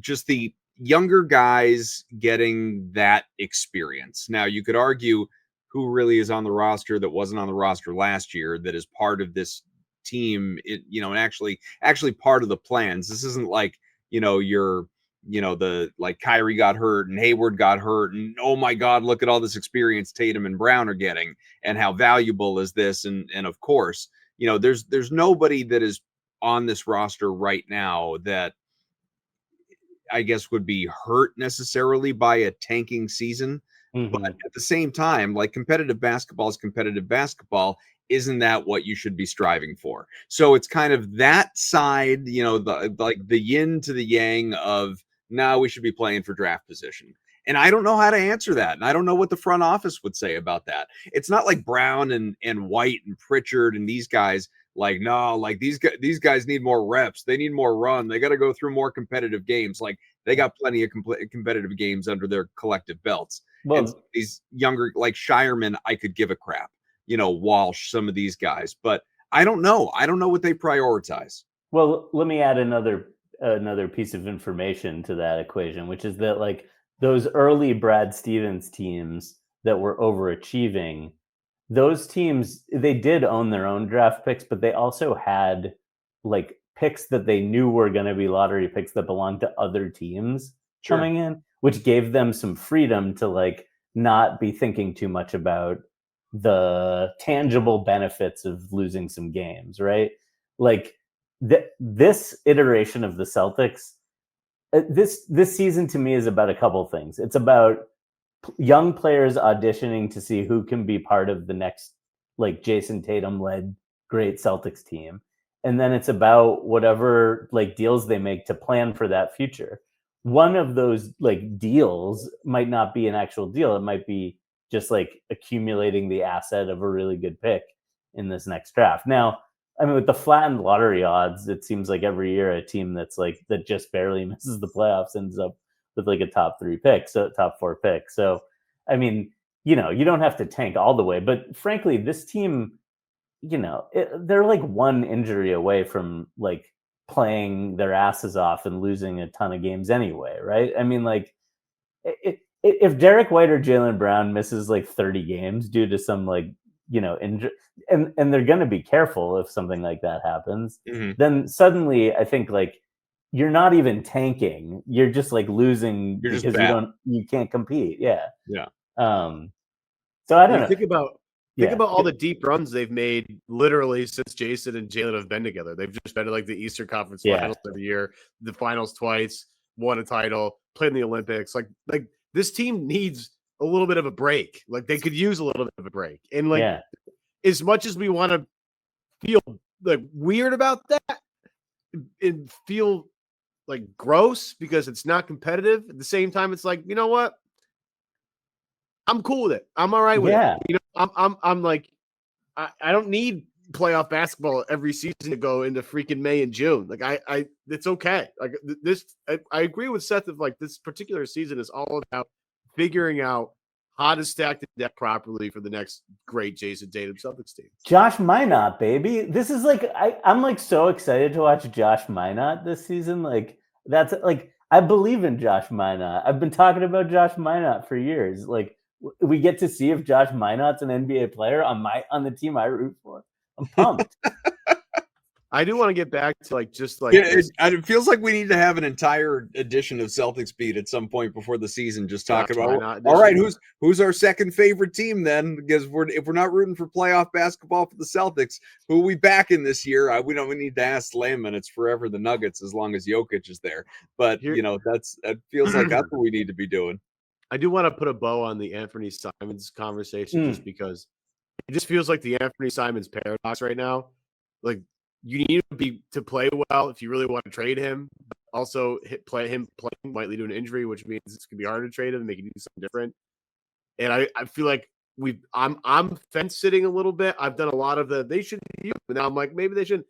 Speaker 2: Just the younger guys getting that experience. Now, you could argue who really is on the roster that wasn't on the roster last year that is part of this team, and actually part of the plans. This isn't like, like Kyrie got hurt and Hayward got hurt and oh my God, look at all this experience Tatum and Brown are getting and how valuable is this? And of course, there's nobody that is on this roster right now that I guess would be hurt necessarily by a tanking season.
Speaker 4: Mm-hmm.
Speaker 2: But at the same time, like competitive basketball is competitive basketball. isn't that what you should be striving for? So it's kind of that side, the yin to the yang of now we should be playing for draft position. And I don't know how to answer that. And I don't know what the front office would say about that. It's not like Brown and White and Pritchard and these guys these guys need more reps. They need more run. They got to go through more competitive games. Like they got plenty of competitive games under their collective belts. Well, and these younger, like Shireman, I could give a crap. Walsh, some of these guys, but I don't know. I don't know what they prioritize.
Speaker 4: Well, let me add another piece of information to that equation, which is that like those early Brad Stevens teams that were overachieving, those teams, they did own their own draft picks, but they also had like picks that they knew were going to be lottery picks that belonged to other teams coming in, which gave them some freedom to like not be thinking too much about the tangible benefits of losing some games, right? Like this iteration of the Celtics, this season to me is about a couple things. It's about young players auditioning to see who can be part of the next like Jason Tatum led great Celtics team. And then it's about whatever like deals they make to plan for that future. One of those like deals might not be an actual deal. It might be just like accumulating the asset of a really good pick in this next draft. Now, I mean, with the flattened lottery odds, it seems like every year a team that just barely misses the playoffs ends up with like a top 4 pick. So, I mean, you don't have to tank all the way, but frankly, this team, they're like one injury away from like playing their asses off and losing a ton of games anyway. Right. I mean, like if Derek White or Jaylen Brown misses like 30 games due to some like, injury, and they're going to be careful if something like that happens, then suddenly I think like you're not even tanking. You're just like losing because you can't compete. Yeah.
Speaker 2: Yeah.
Speaker 4: So I don't know.
Speaker 3: Think about all the deep runs they've made literally since Jason and Jalen have been together. They've just been to like the Eastern Conference Finals every year, the finals twice, won a title, played in the Olympics. Like this team needs a little bit of a break. Like they could use a little bit of a break. And like as much as we want to feel like weird about that and feel like gross because it's not competitive, at the same time it's like, you know what? I'm cool with it. I'm all right with it. I'm like, I don't need playoff basketball every season to go into freaking May and June. Like I it's okay. Like this, I agree with Seth of like this particular season is all about figuring out how to stack the deck properly for the next great Jason Tatum Celtics team.
Speaker 4: Josh Minot, baby. This is like I'm like so excited to watch Josh Minot this season. Like that's like I believe in Josh Minot. I've been talking about Josh Minot for years. Like we get to see if Josh Minot's an NBA player on the team I root for. I'm pumped.
Speaker 3: I do want to get back to like just like
Speaker 2: it feels like we need to have an entire edition of Celtics Beat at some point before the season, just talking about all right, who's our second favorite team then? Because if we're not rooting for playoff basketball for the Celtics, who are we backing this year? We need to ask Landman. It's forever the Nuggets as long as Jokic is there. But that feels like that's what we need to be doing.
Speaker 3: I do want to put a bow on the Anfernee Simons conversation just because it just feels like the Anfernee Simons paradox right now. Like you need to play well if you really want to trade him. But also, playing might lead to an injury, which means it's gonna be hard to trade him and make him do something different. And I feel like I'm fence sitting a little bit. I've done a lot of they should be, but now I'm like maybe they shouldn't.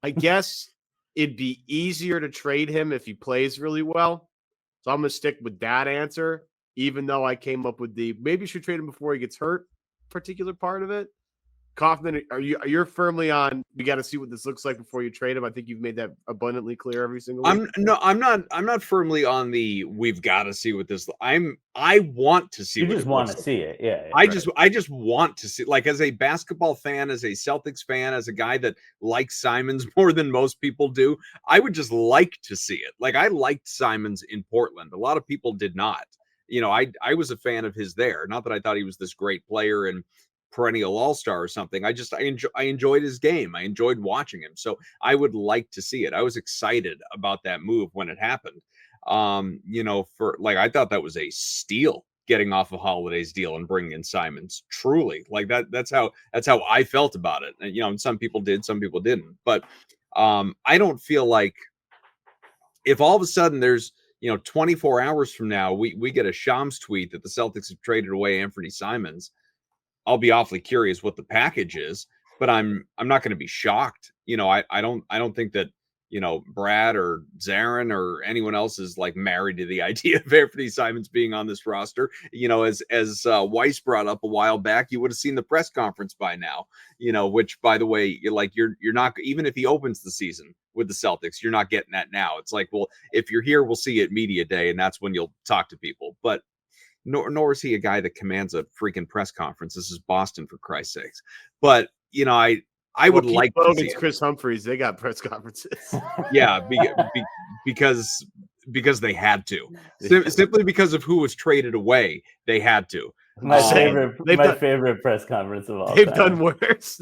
Speaker 3: I guess it'd be easier to trade him if he plays really well. So I'm gonna stick with that answer, even though I came up with the maybe you should trade him before he gets hurt particular part of it. Kaufman, you're firmly on we got to see what this looks like before you trade him. I think you've made that abundantly clear every single week.
Speaker 2: I'm not firmly on the we've got to see what this I want to see
Speaker 4: you just want to see it. Yeah.
Speaker 2: I just want to see, like, as a basketball fan, as a Celtics fan, as a guy that likes Simons more than most people do, I would just like to see it. Like I liked Simons in Portland. A lot of people did not. I was a fan of his there. Not that I thought he was this great player and perennial all-star or something. I enjoyed his game. I enjoyed watching him. So I would like to see it. I was excited about that move when it happened. I thought that was a steal getting off of Holiday's deal and bringing in Simons. Truly, like that's how I felt about it. And and some people did, some people didn't. But I don't feel like if all of a sudden there's 24 hours from now we get a Shams tweet that the Celtics have traded away Anfernee Simons, I'll be awfully curious what the package is, but I'm not going to be shocked. I don't think that Brad or Zarin or anyone else is like married to the idea of Anfernee Simons being on this roster. As Weiss brought up a while back, you would have seen the press conference by now. Which, by the way, you're not, even if he opens the season with the Celtics, you're not getting that now. It's like, well, if you're here, we'll see you at media day, and that's when you'll talk to people. But nor is he a guy that commands a freaking press conference. This is Boston, for Christ's sakes. But I would like to see
Speaker 3: Chris Humphries. They got press conferences.
Speaker 2: Yeah, because they had to. Simply because of who was traded away, they had to.
Speaker 4: My favorite press conference of all.
Speaker 3: They've done worse.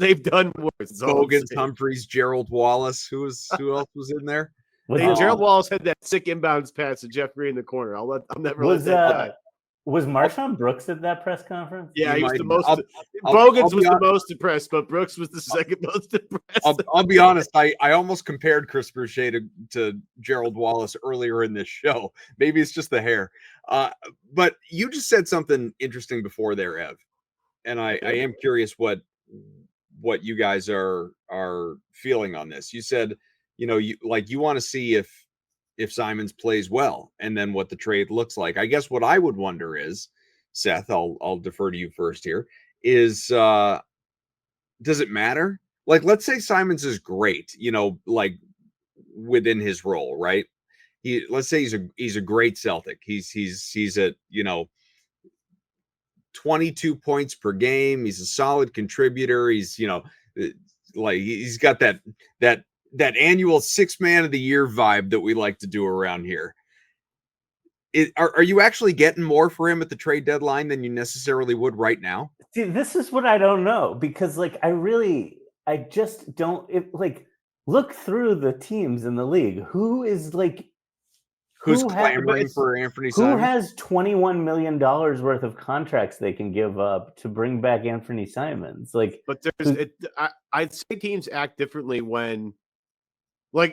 Speaker 2: Bogans, Humphries, Gerald Wallace. Who else was in there?
Speaker 3: Gerald Wallace had that sick inbounds pass to Jeff Green in the corner. I'll never let that die.
Speaker 4: Was Marshawn Brooks at that press conference?
Speaker 3: Yeah, he was the most. Bogans was the most impressed, but Brooks was the second most impressed.
Speaker 2: I'll be honest. I almost compared Chris Boucher to Gerald Wallace earlier in this show. Maybe it's just the hair. But you just said something interesting before there, Ev, and I am curious what you guys are feeling on this. You said you want to see if Simons plays well, and then what the trade looks like. I guess what I would wonder is, Seth, I'll defer to you first here, is does it matter? Like, let's say Simons is great, like within his role, right? Let's say he's a great Celtic. He's at 22 points per game. He's a solid contributor. He's he's got that annual 6 man of the year vibe that we like to do around here. Are you actually getting more for him at the trade deadline than you necessarily would right now?
Speaker 4: See, this is what I don't know, because I just don't look through the teams in the league.
Speaker 2: Who's clamoring for Anfernee Simons?
Speaker 4: Who has $21 million worth of contracts they can give up to bring back Anfernee Simons?
Speaker 3: But I'd say teams act differently when,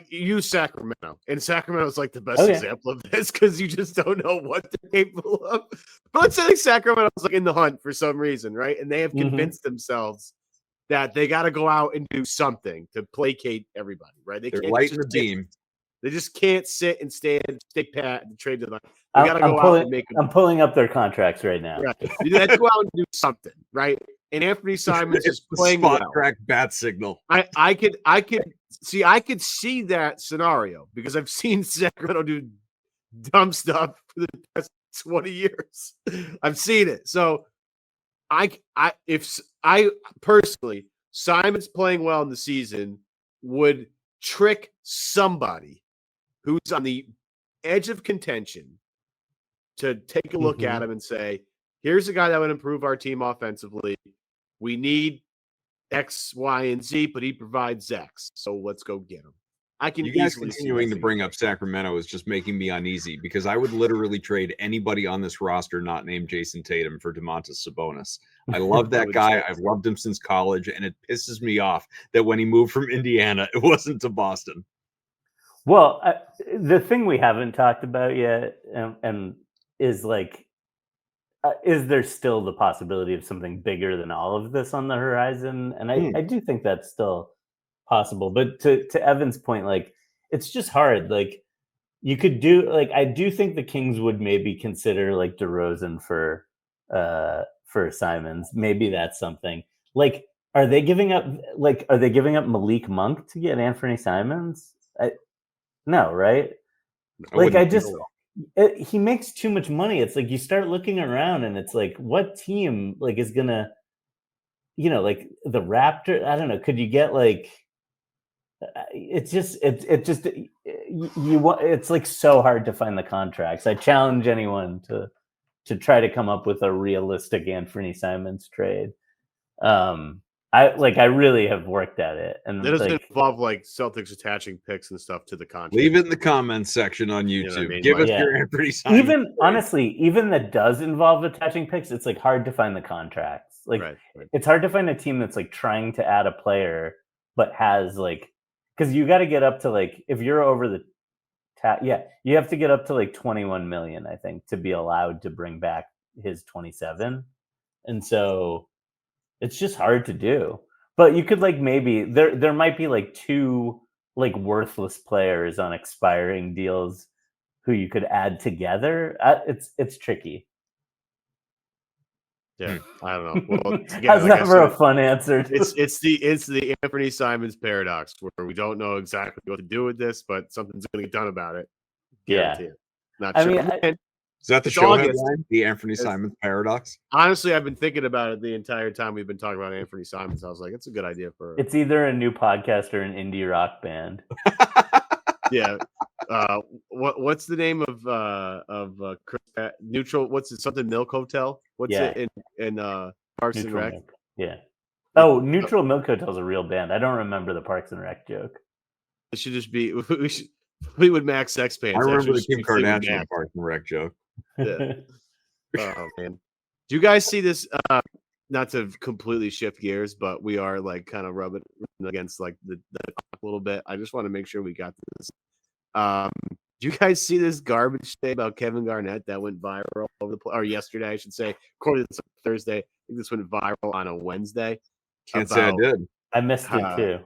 Speaker 3: use Sacramento, and Sacramento's the best example of this, because you just don't know what they're capable of. But let's say Sacramento's in the hunt for some reason, right? And they have convinced themselves that they got to go out and do something to placate everybody, right?
Speaker 2: They're lighting the beam.
Speaker 3: They just can't sit and stay pat and trade deadline. They got to go out and make them.
Speaker 4: I'm pulling up their contracts right now.
Speaker 3: Right. You have to go out and do something, right? And Anfernee Simons is playing
Speaker 2: spot
Speaker 3: well.
Speaker 2: track bat signal.
Speaker 3: I could see that scenario, because I've seen Sacramento do dumb stuff for the past 20 years. I've seen it. So if personally, Simons playing well in the season would trick somebody who's on the edge of contention to take a look at him and say, here's a guy that would improve our team offensively. We need X, Y, and Z, but he provides X. So let's go get him.
Speaker 2: You guys continuing to bring up Sacramento is just making me uneasy, because I would literally trade anybody on this roster not named Jason Tatum for Domantas Sabonis. I love that guy. I've loved him since college, and it pisses me off that when he moved from Indiana, it wasn't to Boston.
Speaker 4: Well, the thing we haven't talked about yet and is is there still the possibility of something bigger than all of this on the horizon? And I do think that's still possible. But to Evan's point, it's just hard. You could do I do think the Kings would maybe consider DeRozan for Simons. Maybe that's something. Are they giving up Malik Monk to get Anfernee Simons? No, right? He makes too much money. It's you start looking around and it's what team is gonna, the Raptor. I don't know. Could you get it's so hard to find the contracts. I challenge anyone to try to come up with a realistic Anfernee Simons trade. I really have worked at it, and
Speaker 3: That doesn't
Speaker 4: like
Speaker 3: involve like Celtics attaching picks and stuff to the contract.
Speaker 2: Leave it in the comments section on YouTube.
Speaker 3: You know what I mean?
Speaker 2: Give
Speaker 3: Like-
Speaker 2: us
Speaker 4: Yeah.
Speaker 2: your Anfernee Simons.
Speaker 4: even honestly, even that does involve attaching picks, it's like hard to find the contracts. Like
Speaker 3: Right.
Speaker 4: it's hard to find a team that's like trying to add a player but has like, because you got to get up to like, if you're over the you have to get up to like 21 million, I think, to be allowed to bring back his 27. And so it's just hard to do. But you could like maybe there might be like two like worthless players on expiring deals who you could add together. It's tricky.
Speaker 3: Yeah, I don't know. Well, again,
Speaker 4: That's
Speaker 3: like I
Speaker 4: never a
Speaker 3: said,
Speaker 4: fun answer.
Speaker 3: it's the Anfernee Simons paradox, where we don't know exactly what to do with this, but something's going to get done about it.
Speaker 4: Yeah.
Speaker 3: Guarantee it. Not
Speaker 4: I
Speaker 3: sure.
Speaker 4: mean,
Speaker 3: And
Speaker 2: Is that the
Speaker 3: It's
Speaker 2: show
Speaker 3: August.
Speaker 2: headline? The Anfernee Simons paradox?
Speaker 3: honestly, I've been thinking about it the entire time we've been talking about Anfernee Simons. I was like, it's a good idea for
Speaker 4: It's either a new podcast or an indie rock band.
Speaker 3: yeah. What's the name of Chris Neutral? What's it? Something Milk Hotel? What's
Speaker 4: Yeah.
Speaker 3: it in Parks and
Speaker 4: Neutral
Speaker 3: Rec?
Speaker 4: Milk. Yeah. Oh, Neutral Milk Hotel is a real band. I don't remember the Parks and Rec joke.
Speaker 3: It should just be Fleetwood Mac Sex Pants.
Speaker 2: I remember the
Speaker 3: Actually,
Speaker 2: Kim
Speaker 3: it should be Fleetwood
Speaker 2: Kardashian
Speaker 3: Mac.
Speaker 2: Parks and Rec joke.
Speaker 3: Yeah. Oh man, do you guys see this? Not to completely shift gears, but we are like kind of rubbing against like the clock a little bit. I just want to make sure we got this. Do you guys see this garbage thing about Kevin Garnett that went viral over the or yesterday? I should say, according to Thursday. I think this went viral on a Wednesday.
Speaker 2: Can't say I
Speaker 3: about
Speaker 2: did.
Speaker 4: I missed it too.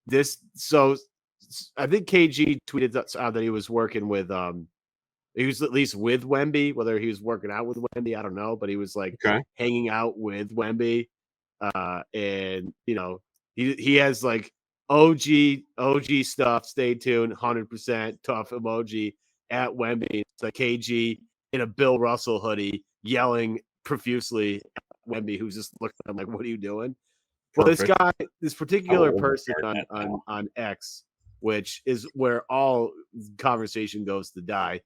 Speaker 3: This. So I think KG tweeted out that he was working with he was at least with Wemby, whether he was working out with Wemby, I don't know, but he was like
Speaker 2: Okay.
Speaker 3: hanging out with Wemby. And you know, he has like OG stuff. Stay tuned, 100% tough emoji at Wemby. It's like KG in a Bill Russell hoodie yelling profusely at Wemby, who's just looking at him like, what are you doing? Well, this
Speaker 2: Perfect.
Speaker 3: guy, this particular
Speaker 2: old is
Speaker 3: person
Speaker 2: Garnett now?
Speaker 3: on X, which is where all conversation goes to die,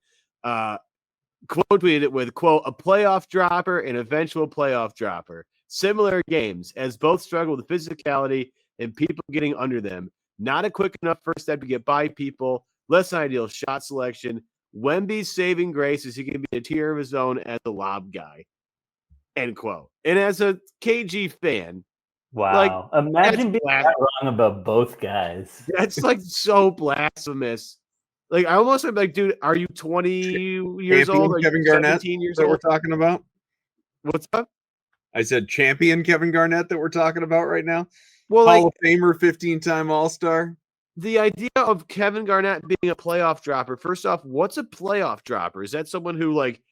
Speaker 3: quote tweeted it with, quote, a playoff dropper and eventual playoff dropper. Similar games, as both struggle with physicality and people getting under them. Not a quick enough first step to get by people. Less than ideal shot selection. Wemby's saving grace is he can be a tier of his own as a lob guy. End quote. And as a KG fan,
Speaker 4: Wow. Imagine being
Speaker 3: that's
Speaker 4: that wrong about both guys.
Speaker 3: that's like so blasphemous. Like I almost am like, dude, are you 20 years
Speaker 2: Champion
Speaker 3: old? Are
Speaker 2: Kevin
Speaker 3: you
Speaker 2: Garnett
Speaker 3: 17 years
Speaker 2: that we're
Speaker 3: old?
Speaker 2: talking about?
Speaker 3: What's up?
Speaker 2: I said champion Kevin Garnett that we're talking about right now.
Speaker 3: Well,
Speaker 2: Hall
Speaker 3: like
Speaker 2: of Famer, 15-time All-Star.
Speaker 3: the idea of Kevin Garnett being a playoff dropper. First off, what's a playoff dropper? Is that someone who like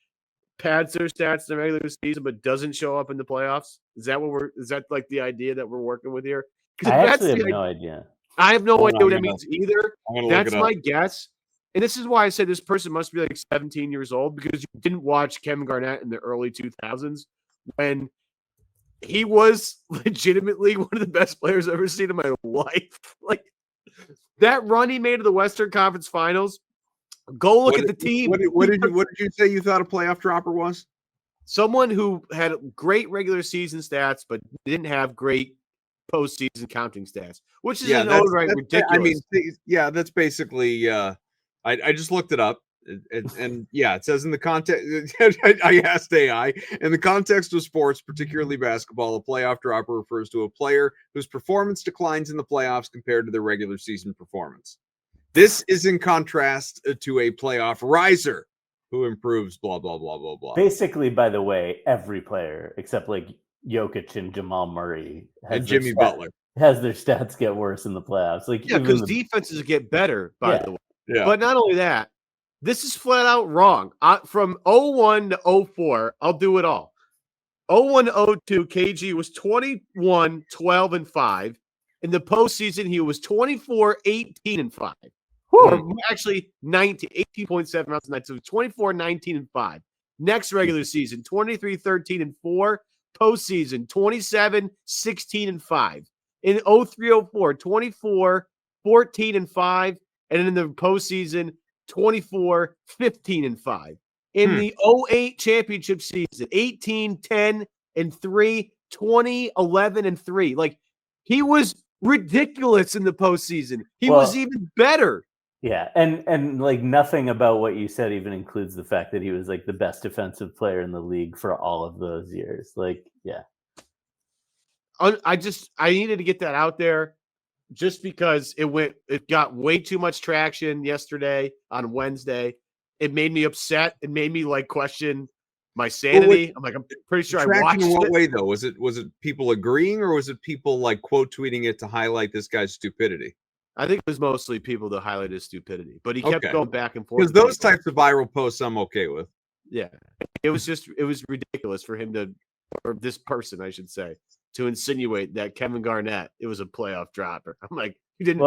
Speaker 3: pads their stats in the regular season but doesn't show up in the playoffs? Is that like the idea that we're working with here? Because
Speaker 4: I
Speaker 3: if that's
Speaker 4: actually have
Speaker 3: the
Speaker 4: no idea.
Speaker 3: I have no
Speaker 2: Hold
Speaker 3: idea
Speaker 2: on,
Speaker 3: what that
Speaker 2: I'm gonna-
Speaker 3: means either.
Speaker 2: I'm gonna
Speaker 3: That's
Speaker 2: look it
Speaker 3: my
Speaker 2: up.
Speaker 3: guess. And this is why I say this person must be like 17 years old, because you didn't watch Kevin Garnett in the early 2000s when he was legitimately one of the best players I've ever seen in my life. Like that run he made to the Western Conference Finals. Go look at the team.
Speaker 2: What did you say you thought a playoff dropper was?
Speaker 3: Someone who had great regular season stats, but didn't have great postseason counting stats, which is in own right ridiculous.
Speaker 2: I mean, yeah, that's basically. I just looked it up, and yeah, it says in the context. I asked AI in the context of sports, particularly basketball, a playoff dropper refers to a player whose performance declines in the playoffs compared to their regular season performance. This is in contrast to a playoff riser who improves. Blah blah blah blah blah.
Speaker 4: Basically, by the way, every player except like Jokic and Jamal Murray
Speaker 2: And Jimmy Butler
Speaker 4: has their stats get worse in the playoffs. Like
Speaker 3: yeah, because defenses get better, by the way.
Speaker 2: Yeah.
Speaker 3: But not only that, this is flat out wrong. From 01 to 04, I'll do it all. 01 to 02, KG was 21, 12, and 5. In the postseason, he was 24, 18, and 5. Or actually 19, 18.7 rounds a night. So 24, 19, and 5. Next regular season, 23, 13, and 4. Postseason, 27, 16, and 5. In 03, 04, 24, 14, and 5. And in the postseason, 24, 15, and 5. In the 08 championship season, 18, 10, and 3, 20, 11, and 3. Like, He was ridiculous in the postseason. He was even better.
Speaker 4: Yeah, and like nothing about what you said even includes the fact that he was like the best defensive player in the league for all of those years. Like, yeah.
Speaker 3: I needed to get that out there just because it got way too much traction yesterday on Wednesday. It made me upset. It made me like question my sanity. I'm pretty sure I watched
Speaker 2: in what
Speaker 3: it.
Speaker 2: way though? Was it people agreeing, or was it people like quote tweeting it to highlight this guy's stupidity?
Speaker 3: I think it was mostly people to highlight his stupidity, but he kept going back and forth.
Speaker 2: Because those types of viral posts I'm okay with.
Speaker 3: Yeah. It was ridiculous for him or this person, I should say, to insinuate that Kevin Garnett, it was a playoff dropper. I'm like, you didn't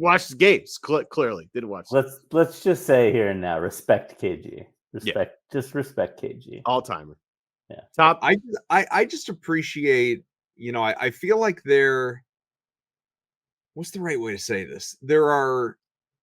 Speaker 3: watch the games. Clearly didn't watch.
Speaker 4: Let's just say here and now, respect KG. Just respect KG.
Speaker 3: All timer.
Speaker 4: Yeah.
Speaker 3: Top.
Speaker 2: I just appreciate, I feel like what's the right way to say this? There are,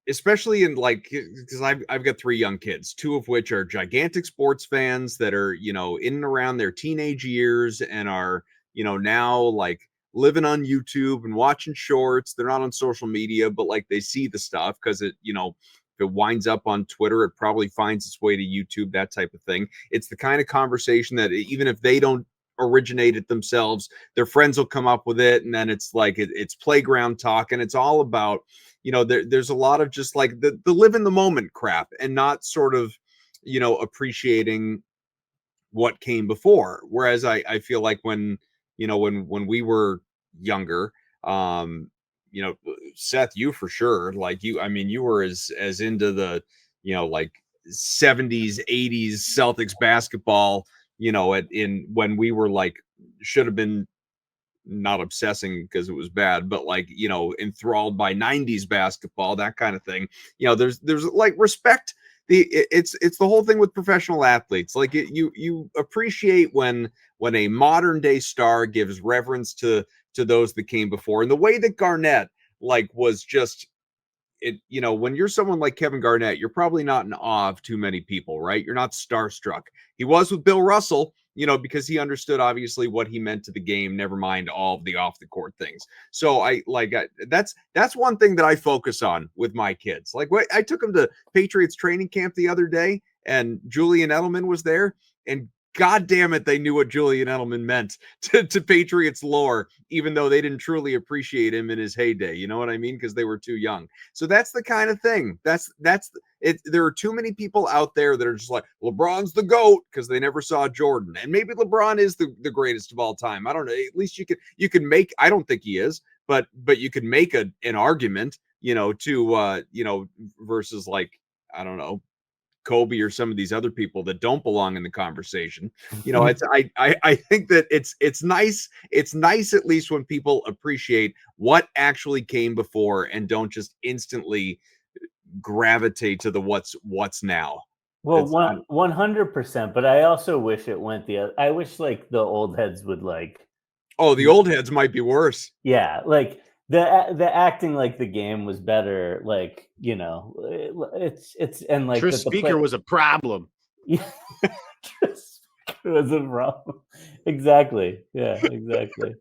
Speaker 2: especially in like, because I've got 3 young kids, 2 of which are gigantic sports fans that are, in and around their teenage years and are, now like living on YouTube and watching shorts. They're not on social media, but like they see the stuff because it, if it winds up on Twitter, it probably finds its way to YouTube, that type of thing. It's the kind of conversation that even if they don't originate it themselves, their friends will come up with it, and then it's like it's playground talk, and it's all about there's a lot of just like the live in the moment crap and not sort of appreciating what came before. Whereas I feel like when when we were younger, Seth, you for sure, like you were as into the like 70s 80s Celtics basketball, when we were like should have been not obsessing because it was bad, but like enthralled by 90s basketball, that kind of thing. There's like respect. It's the whole thing with professional athletes. Like you appreciate when a modern day star gives reverence to those that came before, and the way that Garnett like was just it. When you're someone like Kevin Garnett, you're probably not in awe of too many people, right? You're not starstruck. He was with Bill Russell, because he understood obviously what he meant to the game, never mind all of the off the court things. So that's one thing that I focus on with my kids. Like I took them to Patriots training camp the other day, and Julian Edelman was there, and God damn it, they knew what Julian Edelman meant to Patriots lore, even though they didn't truly appreciate him in his heyday. You know what I mean? Because they were too young. So that's the kind of thing. That's it. There are too many people out there that are just like, LeBron's the GOAT because they never saw Jordan. And maybe LeBron is the greatest of all time. I don't know. At least you can make, I don't think he is, but you could make an argument, to versus like, I don't know, Kobe or some of these other people that don't belong in the conversation. It's I think that it's nice. It's nice at least when people appreciate what actually came before and don't just instantly gravitate to the what's now.
Speaker 4: Well, 100%. But I also wish it went the other. I wish like the old heads would like.
Speaker 2: Oh, the old heads might be worse.
Speaker 4: Yeah, like the acting like the game was better. Like it's and like
Speaker 3: Tris Speaker was a problem.
Speaker 4: Yeah, Tris Speaker was a problem. Exactly. Yeah. Exactly.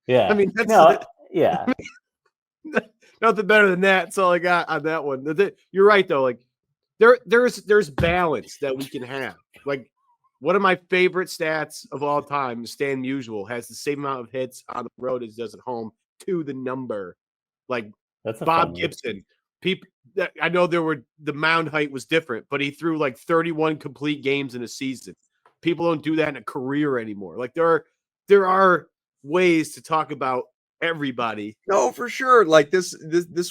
Speaker 4: Yeah.
Speaker 3: I mean,
Speaker 4: yeah.
Speaker 3: Nothing better than that. That's all I got on that one. You're right though. Like there's balance that we can have. Like one of my favorite stats of all time, Stan Musial, has the same amount of hits on the road as does at home to the number. Like
Speaker 4: that's
Speaker 3: Bob Gibson. People, I know the mound height was different, but he threw like 31 complete games in a season. People don't do that in a career anymore. Like there are ways to talk about everybody.
Speaker 2: No, for sure. Like this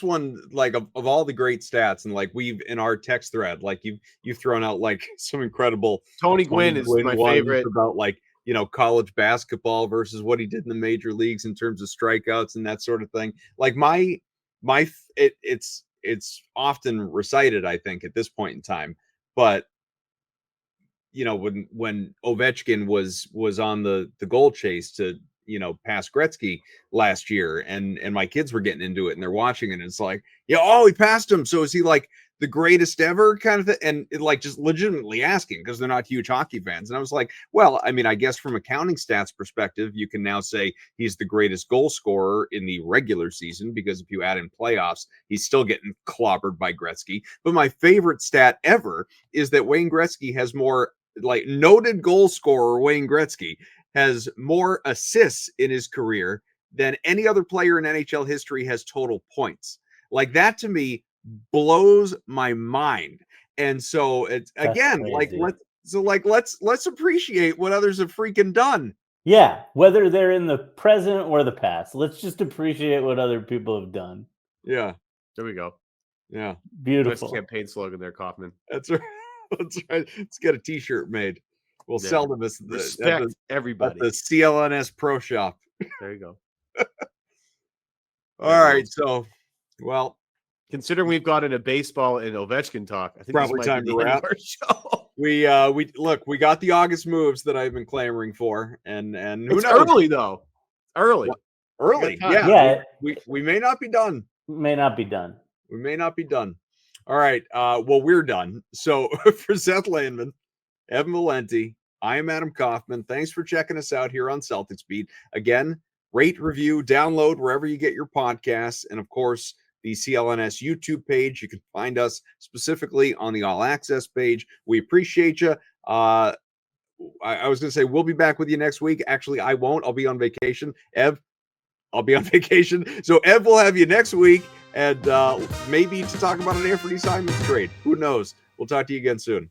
Speaker 2: one, like of all the great stats, and like we've in our text thread, like you've thrown out like some incredible.
Speaker 3: Tony Gwynn is my favorite
Speaker 2: about like college basketball versus what he did in the major leagues in terms of strikeouts and that sort of thing. Like it's often recited, I think, at this point in time. But when Ovechkin was on the goal chase to pass Gretzky last year, and my kids were getting into it and they're watching it, and it's like, he passed him. So is he like the greatest ever kind of thing? And like just legitimately asking because they're not huge hockey fans. And I was like, well, I mean, I guess from a counting stats perspective, you can now say he's the greatest goal scorer in the regular season because if you add in playoffs, he's still getting clobbered by Gretzky. But my favorite stat ever is that Wayne Gretzky has more, like, noted goal scorer Wayne Gretzky has more assists in his career than any other player in NHL history has total points. Like, that to me blows my mind. And so it's again, like, let's appreciate what others have freaking done.
Speaker 4: Yeah, whether they're in the present or the past, let's just appreciate what other people have done.
Speaker 2: Yeah,
Speaker 3: There we go.
Speaker 2: yeah,
Speaker 4: Beautiful.
Speaker 3: Nice campaign slogan there, Kaufman.
Speaker 2: that's right. That's right. Let's get a T-shirt made. We'll sell them as
Speaker 3: Respect everybody.
Speaker 2: at the CLNS Pro Shop.
Speaker 3: There you go.
Speaker 2: All right, so well,
Speaker 3: considering we've got into baseball and Ovechkin talk, I think
Speaker 2: probably
Speaker 3: this might
Speaker 2: time
Speaker 3: be
Speaker 2: to
Speaker 3: the end
Speaker 2: wrap.
Speaker 3: of our show.
Speaker 2: We look, we got the August moves that I've been clamoring for, and who
Speaker 3: It's
Speaker 2: knows?
Speaker 3: early though. Early.
Speaker 2: Early,
Speaker 3: We got time.
Speaker 2: yeah. We may not be done.
Speaker 4: May not be done.
Speaker 2: We may not be done. All right. Well, we're done. So for Seth Landman, Evan Valenti, I am Adam Kaufman. Thanks for checking us out here on Celtics Beat. Again, rate, review, download wherever you get your podcasts, and of course, the CLNS YouTube page. You can find us specifically on the All Access page. We appreciate you. I was going to say we'll be back with you next week. Actually, I won't. I'll be on vacation. Ev, I'll be on vacation. So Ev will have you next week, and maybe to talk about an Anfernee Simons trade. Who knows? We'll talk to you again soon.